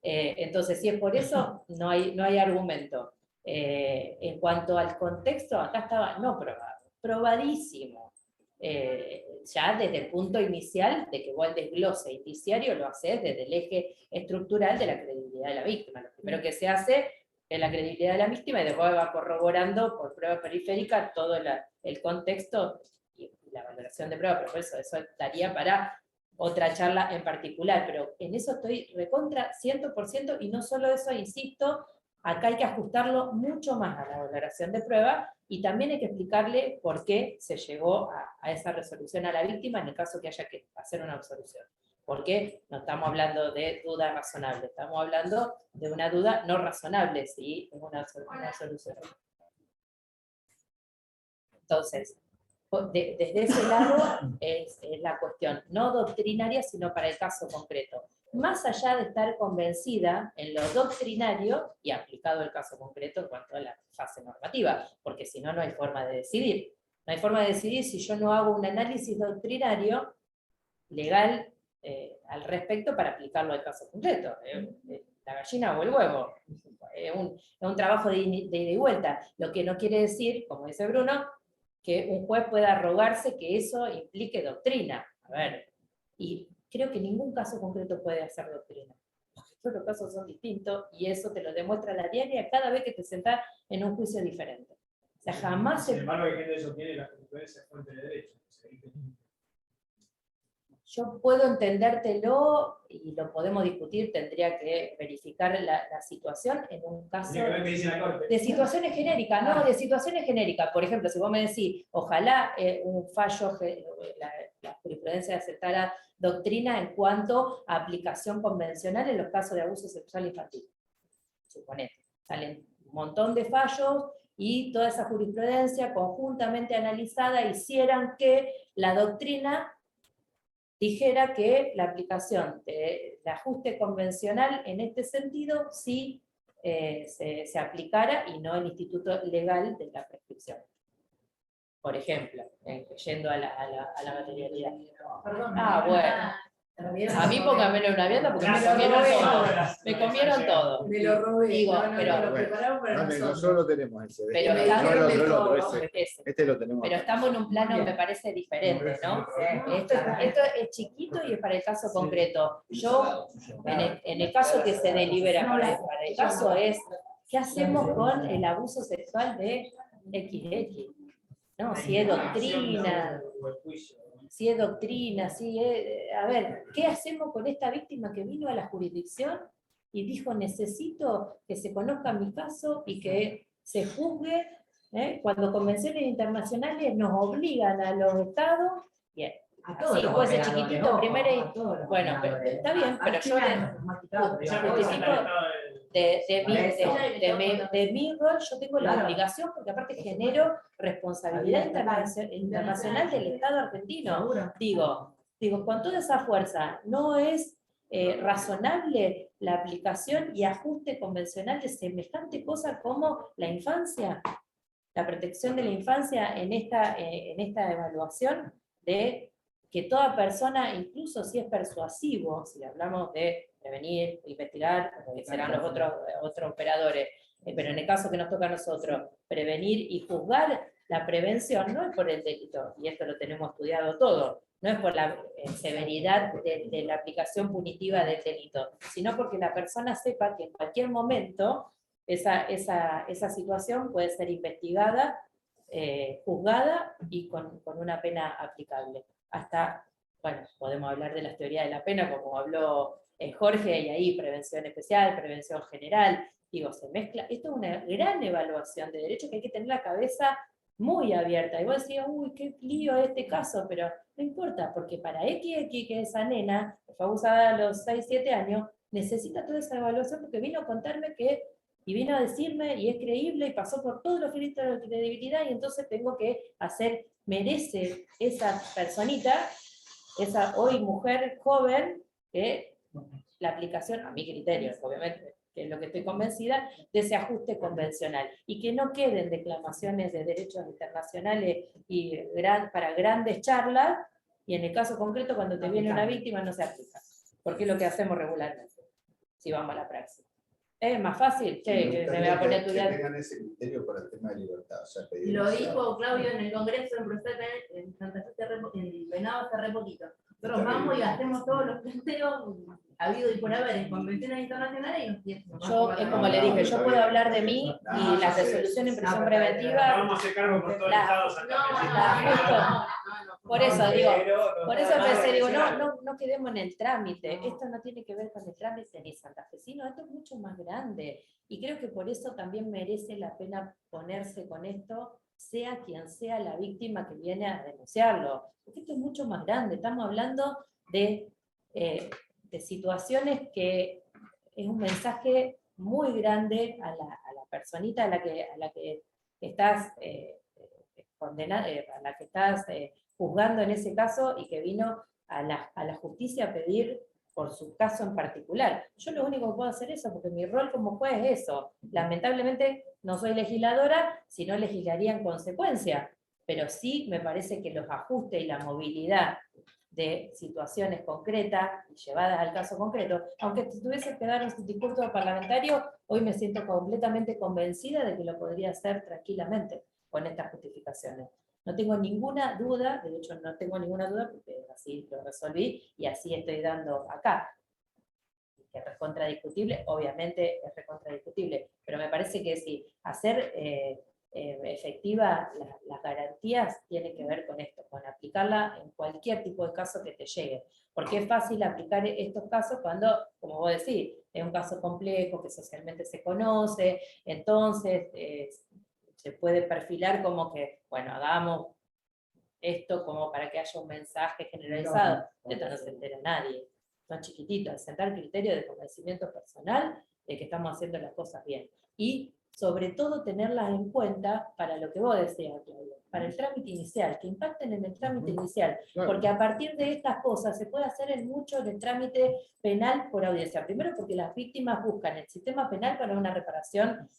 Entonces, si es por eso, no hay argumento. En cuanto al contexto, acá estaba no probado, probadísimo. Ya desde el punto inicial de que vos el desglose indiciario lo haces desde el eje estructural de la credibilidad de la víctima. Lo primero que se hace es la credibilidad de la víctima y después va corroborando por prueba periférica todo el contexto y la valoración de prueba, pero por eso daría para otra charla en particular, pero en eso estoy recontra 100% y no solo eso, insisto, acá hay que ajustarlo mucho más a la valoración de prueba y también hay que explicarle por qué se llegó a esa resolución a la víctima en el caso que haya que hacer una absolución. Porque no estamos hablando de duda razonable, estamos hablando de una duda no razonable, si es una solución. Entonces, desde ese lado es la cuestión, no doctrinaria, sino para el caso concreto. Más allá de estar convencida en lo doctrinario y aplicado el caso concreto en cuanto a la fase normativa, porque si no, no hay forma de decidir. No hay forma de decidir si yo no hago un análisis doctrinario legal al respecto para aplicarlo al caso concreto. La gallina o el huevo. Es un trabajo de ida y vuelta. Lo que no quiere decir, como dice Bruno, que un juez pueda arrogarse que eso implique doctrina. A ver, y creo que ningún caso concreto puede hacer doctrina. Todos los casos son distintos y eso te lo demuestra la diaria cada vez que te sentás en un juicio diferente. O sea, jamás Sin embargo, hay gente que sostiene la jurisprudencia es fuente de derecho. Yo puedo entendértelo y lo podemos discutir, tendría que verificar la situación en un caso de situaciones genéricas, no, de situaciones genéricas. Por ejemplo, si vos me decís, ojalá un fallo, la jurisprudencia aceptara doctrina en cuanto a aplicación convencional en los casos de abuso sexual infantil. Suponete, salen un montón de fallos y toda esa jurisprudencia conjuntamente analizada hicieran que la doctrina dijera que la aplicación del ajuste convencional en este sentido sí se aplicara y no el instituto legal de la prescripción. Por ejemplo, yendo a la materialidad. Bueno. A mí póngamelo en una vianda porque me comieron todo. Me lo robé. Digo, pero lo preparamos para nosotros. Nosotros tenemos ese. Pero no estamos el otro, ese. este lo tenemos. Pero estamos en un plano, me parece, diferente, ¿no? Esto es chiquito y es para el caso concreto. Yo, en el caso que se delibera para el caso es, ¿qué hacemos con el abuso sexual de XX? No, si es doctrina, a ver, ¿qué hacemos con esta víctima que vino a la jurisdicción y dijo, necesito que se conozca mi caso y que se juzgue? Cuando convenciones internacionales nos obligan a los estados, bien, A todos Sí, los puede ser operadores, chiquitito, ojo, primero y- a todos los bueno, operadores. está bien, pero yo Ya me justifico de mi rol, yo tengo la Claro. obligación, porque aparte Por genero responsabilidad Internacional. internacional del Estado argentino. Seguro. Digo, con toda esa fuerza, ¿no es razonable la aplicación y ajuste convencional de semejante cosa como la infancia? La protección de la infancia en esta evaluación de que toda persona, incluso si es persuasivo, si hablamos de prevenir, investigar, que serán los otros operadores, pero en el caso que nos toca a nosotros, prevenir y juzgar, la prevención no es por el delito, y esto lo tenemos estudiado todo, no es por la severidad de la aplicación punitiva del delito, sino porque la persona sepa que en cualquier momento esa situación puede ser investigada, juzgada y con una pena aplicable. Hasta, bueno, podemos hablar de las teorías de la pena, como habló Jorge, y ahí prevención especial, prevención general, digo, se mezcla. Esto es una gran evaluación de derecho que hay que tener la cabeza muy abierta. Y vos decís, uy, qué lío este caso, pero no importa, porque para X, que esa nena, que fue abusada a los 6, 7 años, necesita toda esa evaluación porque vino a contarme y vino a decirme, y es creíble, y pasó por todos los filtros de credibilidad, y entonces tengo que merece esa personita, esa hoy mujer joven, que la aplicación, a mi criterio, obviamente, que es lo que estoy convencida, de ese ajuste convencional, y que no queden declamaciones de derechos internacionales y para grandes charlas, y en el caso concreto, cuando te viene una víctima, no se aplica, porque es lo que hacemos regularmente, si vamos a la praxis. Es más fácil, que me voy a poner a estudiar. Que tengan ese criterio por el tema de libertad. O sea, pedir Lo demasiado. dijo Claudio en el Congreso en Bruselas, en Santa Fe, en Venado hace re poquito. Nosotros vamos y hacemos todos los planteos habido y por haber en convenciones internacionales y nos Yo, es como le dije, yo puedo hablar de mí y la resolución en prisión preventiva. Vamos a hacer cargo por todo el Estado justo. Por eso digo, por eso pensé, digo, no. no quedemos en el trámite. Esto no tiene que ver con el trámite ni santafesino, esto es mucho más grande. Y creo que por eso también merece la pena ponerse con esto, sea quien sea la víctima que viene a denunciarlo. Porque esto es mucho más grande. Estamos hablando de situaciones que es un mensaje muy grande a la personita a la que estás condenada, a la que estás juzgando en ese caso, y que vino a la justicia a pedir por su caso en particular. Yo lo único que puedo hacer es eso, porque mi rol como juez es eso. Lamentablemente no soy legisladora, si no legislaría en consecuencia, pero sí me parece que los ajustes y la movilidad de situaciones concretas y llevadas al caso concreto, aunque si tuviese que dar un discurso parlamentario, hoy me siento completamente convencida de que lo podría hacer tranquilamente con estas justificaciones. No tengo ninguna duda, de hecho no tengo ninguna duda porque así lo resolví y así estoy dando acá. Que es recontradiscutible, obviamente es recontradiscutible, pero me parece que si hacer efectiva las garantías tiene que ver con esto, con aplicarla en cualquier tipo de caso que te llegue. Porque es fácil aplicar estos casos cuando, como vos decís, es un caso complejo que socialmente se conoce, entonces se puede perfilar como que, bueno, hagamos esto como para que haya un mensaje generalizado. De esto no se entera nadie. Son chiquititos, sentar criterio de convencimiento personal de que estamos haciendo las cosas bien. Y sobre todo tenerlas en cuenta para lo que vos decías, Claudio, para el trámite inicial, que impacten en el trámite inicial, porque a partir de estas cosas se puede hacer en mucho del trámite penal por audiencia. Primero porque las víctimas buscan el sistema penal para una reparación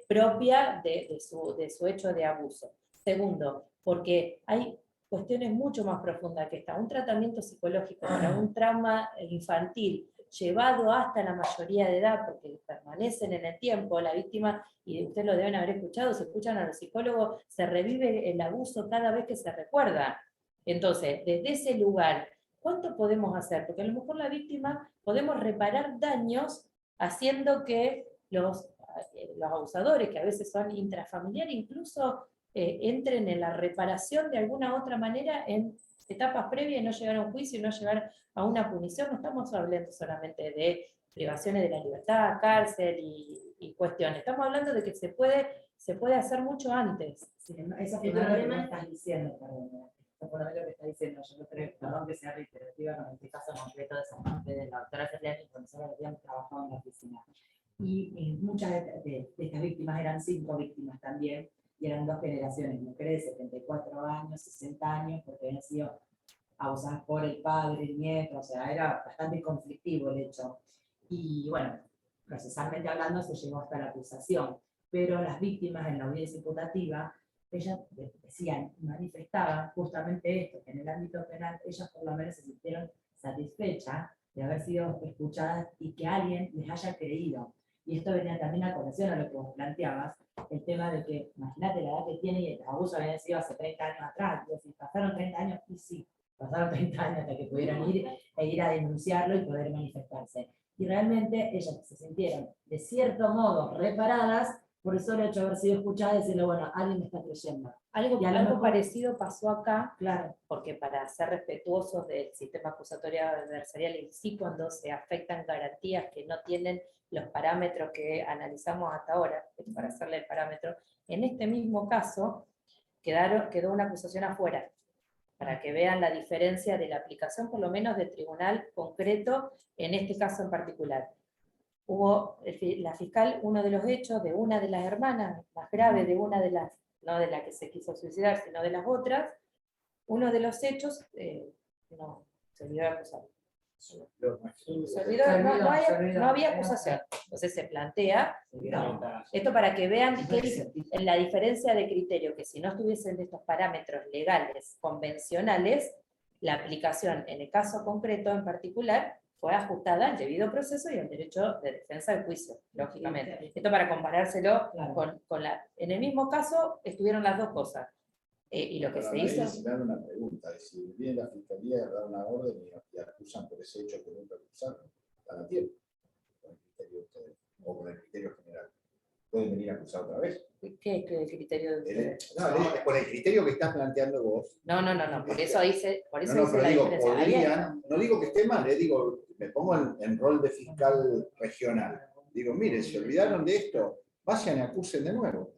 propia de su hecho de abuso. Segundo, porque hay cuestiones mucho más profundas que esta. Un tratamiento psicológico para un trauma infantil llevado hasta la mayoría de edad, porque permanecen en el tiempo, la víctima, y ustedes lo deben haber escuchado, si escuchan a los psicólogos, se revive el abuso cada vez que se recuerda. Entonces, desde ese lugar, ¿cuánto podemos hacer? Porque a lo mejor la víctima podemos reparar daños haciendo que los abusadores, que a veces son intrafamiliares, incluso entren en la reparación de alguna otra manera en etapas previas y no llegar a un juicio y no llegar a una punición. No estamos hablando solamente de privaciones de la libertad, cárcel y cuestiones. Estamos hablando de que se puede hacer mucho antes. Sí, eso es lo que me estás diciendo, perdón. por lo menos lo que está diciendo, yo no creo, perdón que sea reiterativa con este caso concreto de San Juan de la doctora Ferriani, cuando nosotros habíamos trabajado en la oficina. Y muchas de estas víctimas eran 5 víctimas también, y eran 2 generaciones, mujeres de 74 años, 60 años, porque habían sido abusadas por el padre, el nieto, o sea, era bastante conflictivo el hecho. Y bueno, procesalmente hablando se llegó hasta la acusación, pero las víctimas en la audiencia imputativa, ellas decían, manifestaban justamente esto, que en el ámbito penal ellas por lo menos se sintieron satisfechas de haber sido escuchadas y que alguien les haya creído. Y esto venía también a colación a lo que vos planteabas, el tema de que, imagínate la edad que tiene y el abuso había sido hace 30 años atrás, y decir, pasaron 30 años, y sí, pasaron 30 años hasta que pudieran ir a denunciarlo y poder manifestarse. Y realmente ellas se sintieron, de cierto modo, reparadas por el solo hecho de haber sido escuchadas y decirle, bueno, alguien me está creyendo. Algo, Y a lo algo mejor- parecido pasó acá, Claro, porque para ser respetuosos del sistema acusatorio adversarial, y sí cuando se afectan garantías que no tienen los parámetros que analizamos hasta ahora, para hacerle el parámetro, en este mismo caso quedó una acusación afuera, para que vean la diferencia de la aplicación, por lo menos del tribunal concreto, en este caso en particular. Hubo la fiscal, uno de los hechos de una de las hermanas, más grave de una de las, no de la que se quiso suicidar, sino de las otras, uno de los hechos, no, se olvidó de acusar. Se olvidó, no había acusación. Entonces se plantea, esto para que vean la diferencia de criterio, que si no estuviesen de estos parámetros legales, convencionales, la aplicación en el caso concreto en particular fue ajustada al debido proceso y al derecho de defensa del juicio, lógicamente. Esto para comparárselo con la... En el mismo caso estuvieron las dos cosas. Y lo que se hizo... Se me da una pregunta, es decir, viene la fiscalía a dar una orden y acusan por ese hecho que nunca acusaron, están a tiempo, con el criterio de ustedes, o con el criterio general. ¿Pueden venir a acusar otra vez? ¿Qué es el criterio de ustedes? Con el criterio que estás planteando vos. No, por eso hice, Pero la digo, diferencia. podrían, no digo que esté mal, digo, me pongo en rol de fiscal regional. Digo, mire, se olvidaron de esto, vayan y acusen de nuevo.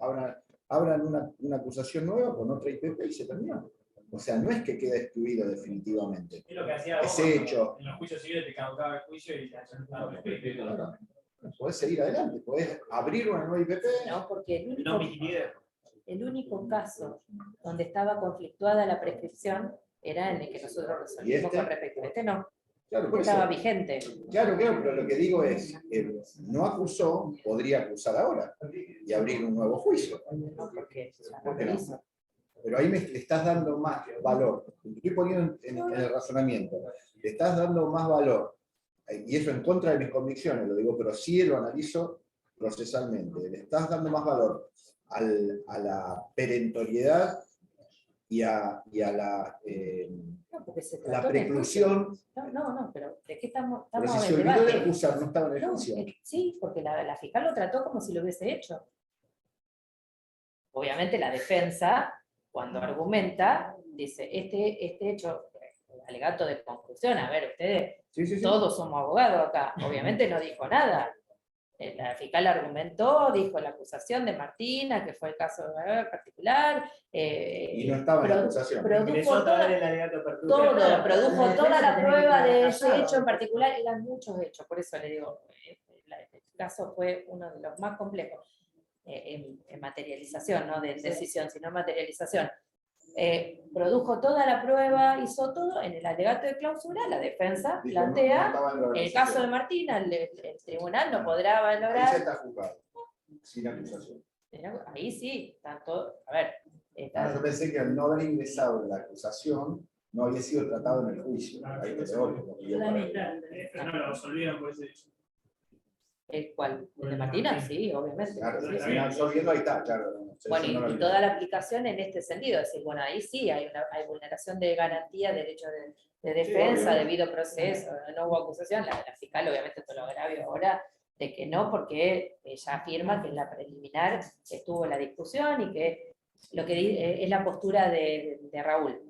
Abran una acusación nueva con otra IPP y se terminó. O sea, no es que quede excluido definitivamente. Es lo que hacía vos Ese cuando hecho. en los juicios civiles te caducaba el juicio y te aceptaba el juicio. Claro. Podés seguir adelante, podés abrir una nueva IPP. No, porque No mitigué. el único caso donde estaba conflictuada la prescripción era en el que nosotros resolvimos con respecto a este no. Claro, por Estaba eso. vigente. Claro, pero lo que digo es, no acusó, podría acusar ahora y abrir un nuevo juicio. No, porque ya ¿Por no qué lo no? hizo. Pero ahí me estás dando más valor. Estoy poniendo en el razonamiento. Le estás dando más valor. Y eso en contra de mis convicciones, lo digo, pero sí lo analizo procesalmente. Le estás dando más valor a la perentoriedad y a la, No, porque se la trató de preclusión. No, pero ¿de qué estamos Pero si en se el olvidó de debate? acusar, no estaba en el No, juicio. sí, porque la fiscal lo trató como si lo hubiese hecho. Obviamente la defensa, cuando argumenta, dice, este hecho, alegato de conclusión, a ver, ustedes Sí. todos somos abogados acá, obviamente no dijo nada. La fiscal argumentó, dijo la acusación de Martina, que fue el caso particular. Y no estaba en la acusación. Produjo toda la prueba de ese hecho en particular, eran muchos hechos, por eso le digo, el caso fue uno de los más complejos en materialización, no de decisión, sino materialización. Produjo toda la prueba, hizo todo, en el alegato de clausura, la defensa Dijo, plantea, no estaba en la en el organización. caso de Martina, el tribunal no podrá Ahí ya valorar. está juzgado, sin acusación. Ahí sí, tanto, a ver. Yo pensé que al no haber ingresado en la acusación, no había sido tratado en el juicio. Ahí te No lo resolvieron por ese hecho. ¿El cuál? ¿El de Martina? Sí, obviamente. Claro, Sí, sí. resolviendo ahí está, claro. Bueno, Eso no lo y vi. toda la aplicación en este sentido, es decir, bueno, ahí sí hay vulneración de garantía, derecho de defensa, obviamente. debido proceso, no hubo acusación, la fiscal obviamente todo lo agravio ahora de que no, porque ella afirma que en la preliminar estuvo la discusión y que lo que es la postura de Raúl.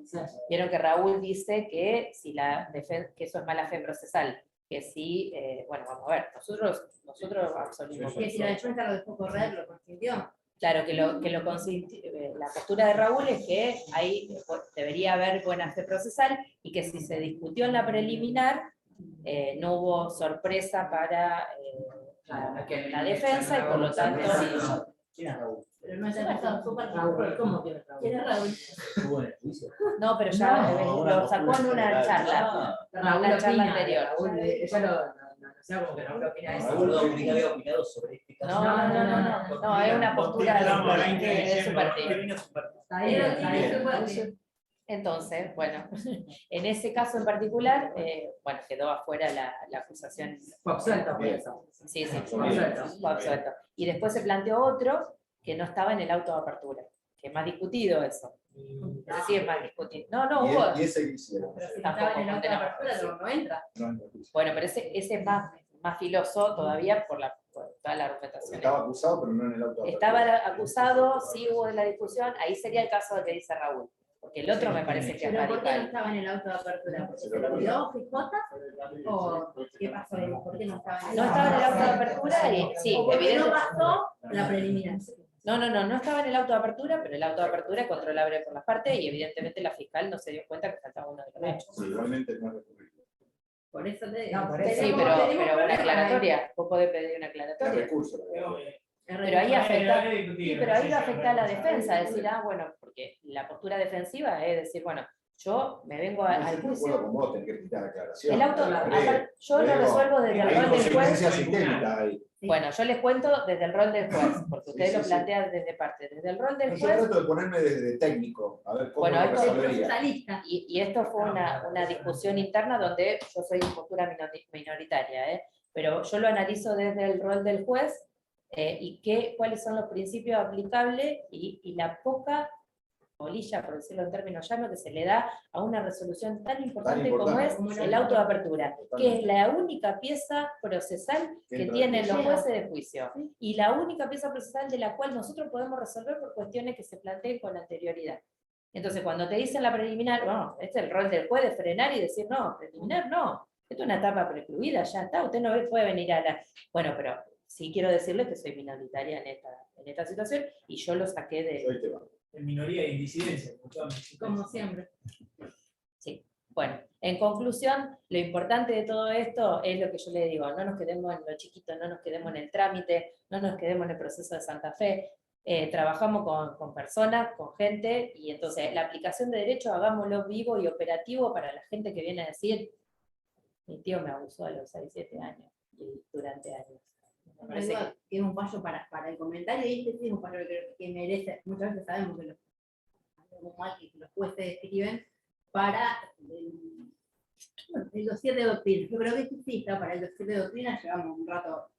Vieron que Raúl dice que, si que eso es mala fe procesal, que sí, bueno, vamos a ver, nosotros absolvimos. Que si la defensa lo dejó correr, lo consintió. Claro, la postura de Raúl es que ahí debería haber buena fe procesal y que si se discutió en la preliminar, no hubo sorpresa para la defensa y por lo tanto... ¿Quién es Raúl? Pero no está pasado súper Raúl, ¿cómo que Raúl? ¿Quién es Raúl? ¿Estuvo en el juicio? No, pero ya No, lo sacó en una charla. Raúl la charla opina, anterior. Raúl, ella no sea como que Raúl opina eso. Raúl Domínguez había opinado sobre este caso. No, es una postura de su partido. Está bien, está bien. Entonces, bueno, en ese caso en particular, bueno, quedó afuera la acusación. Fue absuelto por eso. Sí, Fue absuelto. fue absuelto. Y después se planteó otro que no estaba en el auto de apertura, que es más discutido eso. Ese sí es más discutido. No, ¿Y, hubo. y ese que hicieron? Pero si Tampoco estaba en el auto de condenamos. apertura, no entra. No, en el juicio. Bueno, pero ese es más filoso todavía por toda la argumentación. Estaba acusado, pero no en el auto. de Estaba apertura. acusado, sí hubo la discusión, ahí sería el caso que dice Raúl. Porque el otro me parece que es ¿Pero por qué no radical. estaba en el auto de apertura? ¿Porque se lo olvidó FJ? ¿O qué pasó ahí? ¿Por qué no estaba en el No estaba en el auto de apertura y sí, ¿O por qué no evidentemente. pasó la preliminar? No estaba en el auto de apertura, pero el auto de apertura es controlable por las partes y evidentemente la fiscal no se dio cuenta que faltaba uno de los hechos. Sí, igualmente no es recurrible. Por eso te No, por eso. Sí, tenemos pero una problemas. aclaratoria, vos podés pedir una Es aclaratoria. recurso. Pero ahí afecta, Sí, sí, pero ahí va a afectar a la defensa, decir, bueno, porque la postura defensiva es decir, bueno, yo me vengo al Estoy de acuerdo juicio, con vos, tenés que quitar aclaración. el auto, yo lo Luego, resuelvo desde el hay rol del juez. consecuencias sistémicas ahí. Bueno, yo les cuento desde el rol del juez, porque ustedes Sí, lo sí. plantean desde parte, desde el rol del Yo juez. trato de ponerme de técnico, a ver cómo Bueno, lo esto- resolvería. Procesalista. Y esto fue una discusión interna donde yo soy en postura minoritaria, pero yo lo analizo desde el rol del juez y cuáles son los principios aplicables y la poca bolilla, por decirlo en términos llanos, que se le da a una resolución tan importante como es como el auto de apertura, que Totalmente. es la única pieza procesal que Entra tienen en los juicio. jueces de juicio y la única pieza procesal de la cual nosotros podemos resolver por cuestiones que se planteen con anterioridad. Entonces, cuando te dicen la preliminar, bueno, este es el rol del juez de frenar y decir, no, preliminar no, esto es una etapa precluida, ya está, usted no puede venir a la... Bueno, pero sí quiero decirle que soy minoritaria en esta situación y yo lo saqué de... Soy te va. En minoría y disidencia. Como siempre. Sí. Bueno, en conclusión, lo importante de todo esto es lo que yo le digo, no nos quedemos en lo chiquito, no nos quedemos en el trámite, no nos quedemos en el proceso de Santa Fe, trabajamos con personas, con gente, y entonces la aplicación de derechos hagámoslo vivo y operativo para la gente que viene a decir, mi tío me abusó a los 6, 7 años, y durante años. Me parece Algo que es un fallo para el comentario, y este sí es un fallo que merece. Muchas veces sabemos que algo mal que los jueces escriben para el dossier de doctrina. Yo creo que este sí está para el dossier de doctrina, llevamos un rato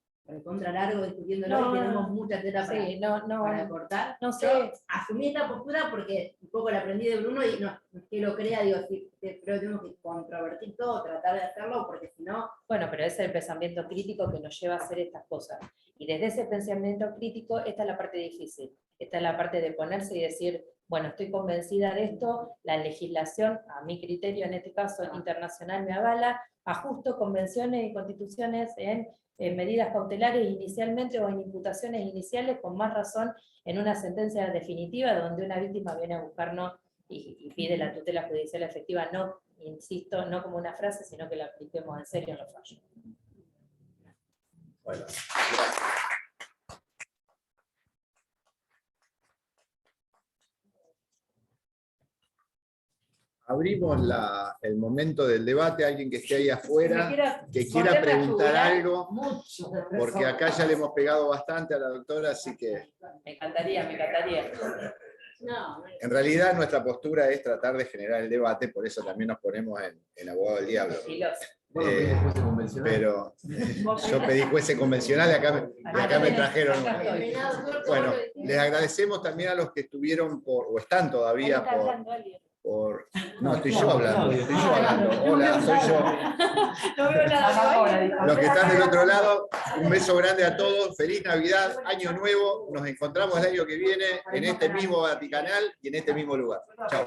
contra largo discutiéndolo No, y tenemos mucha tela para, Sí, no, para cortar. no Yo sé. asumí esta postura porque un poco la aprendí de Bruno y no es que lo crea, digo, sí, creo que tenemos que controvertir todo, tratar de hacerlo, porque si no, Bueno, pero es el pensamiento crítico que nos lleva a hacer estas cosas. Y desde ese pensamiento crítico, esta es la parte difícil. Esta es la parte de ponerse y decir, bueno, estoy convencida de esto, la legislación, a mi criterio, en este caso internacional, me avala, ajusto convenciones y constituciones en medidas cautelares inicialmente o en imputaciones iniciales, con más razón en una sentencia definitiva donde una víctima viene a buscarnos y pide la tutela judicial efectiva, no, insisto, no como una frase, sino que la apliquemos en serio en los fallos. Bueno, abrimos el momento del debate. Alguien que esté ahí afuera, que quiera preguntar algo, porque acá ya le hemos pegado bastante a la doctora, así que Me encantaría, me encantaría. no, en realidad nuestra postura es tratar de generar el debate, por eso también nos ponemos en abogado del diablo. Filoso. Bueno, que es juez convencional. Pero yo pedí jueces convencionales y acá me trajeron. Bueno, les agradecemos también a los que estuvieron o están todavía por... No, estoy yo hablando. Hola, soy yo. No veo nada. Los que están del otro lado, un beso grande a todos, feliz Navidad, Año Nuevo, nos encontramos el año que viene en este mismo Vaticanal y en este mismo lugar. Chao.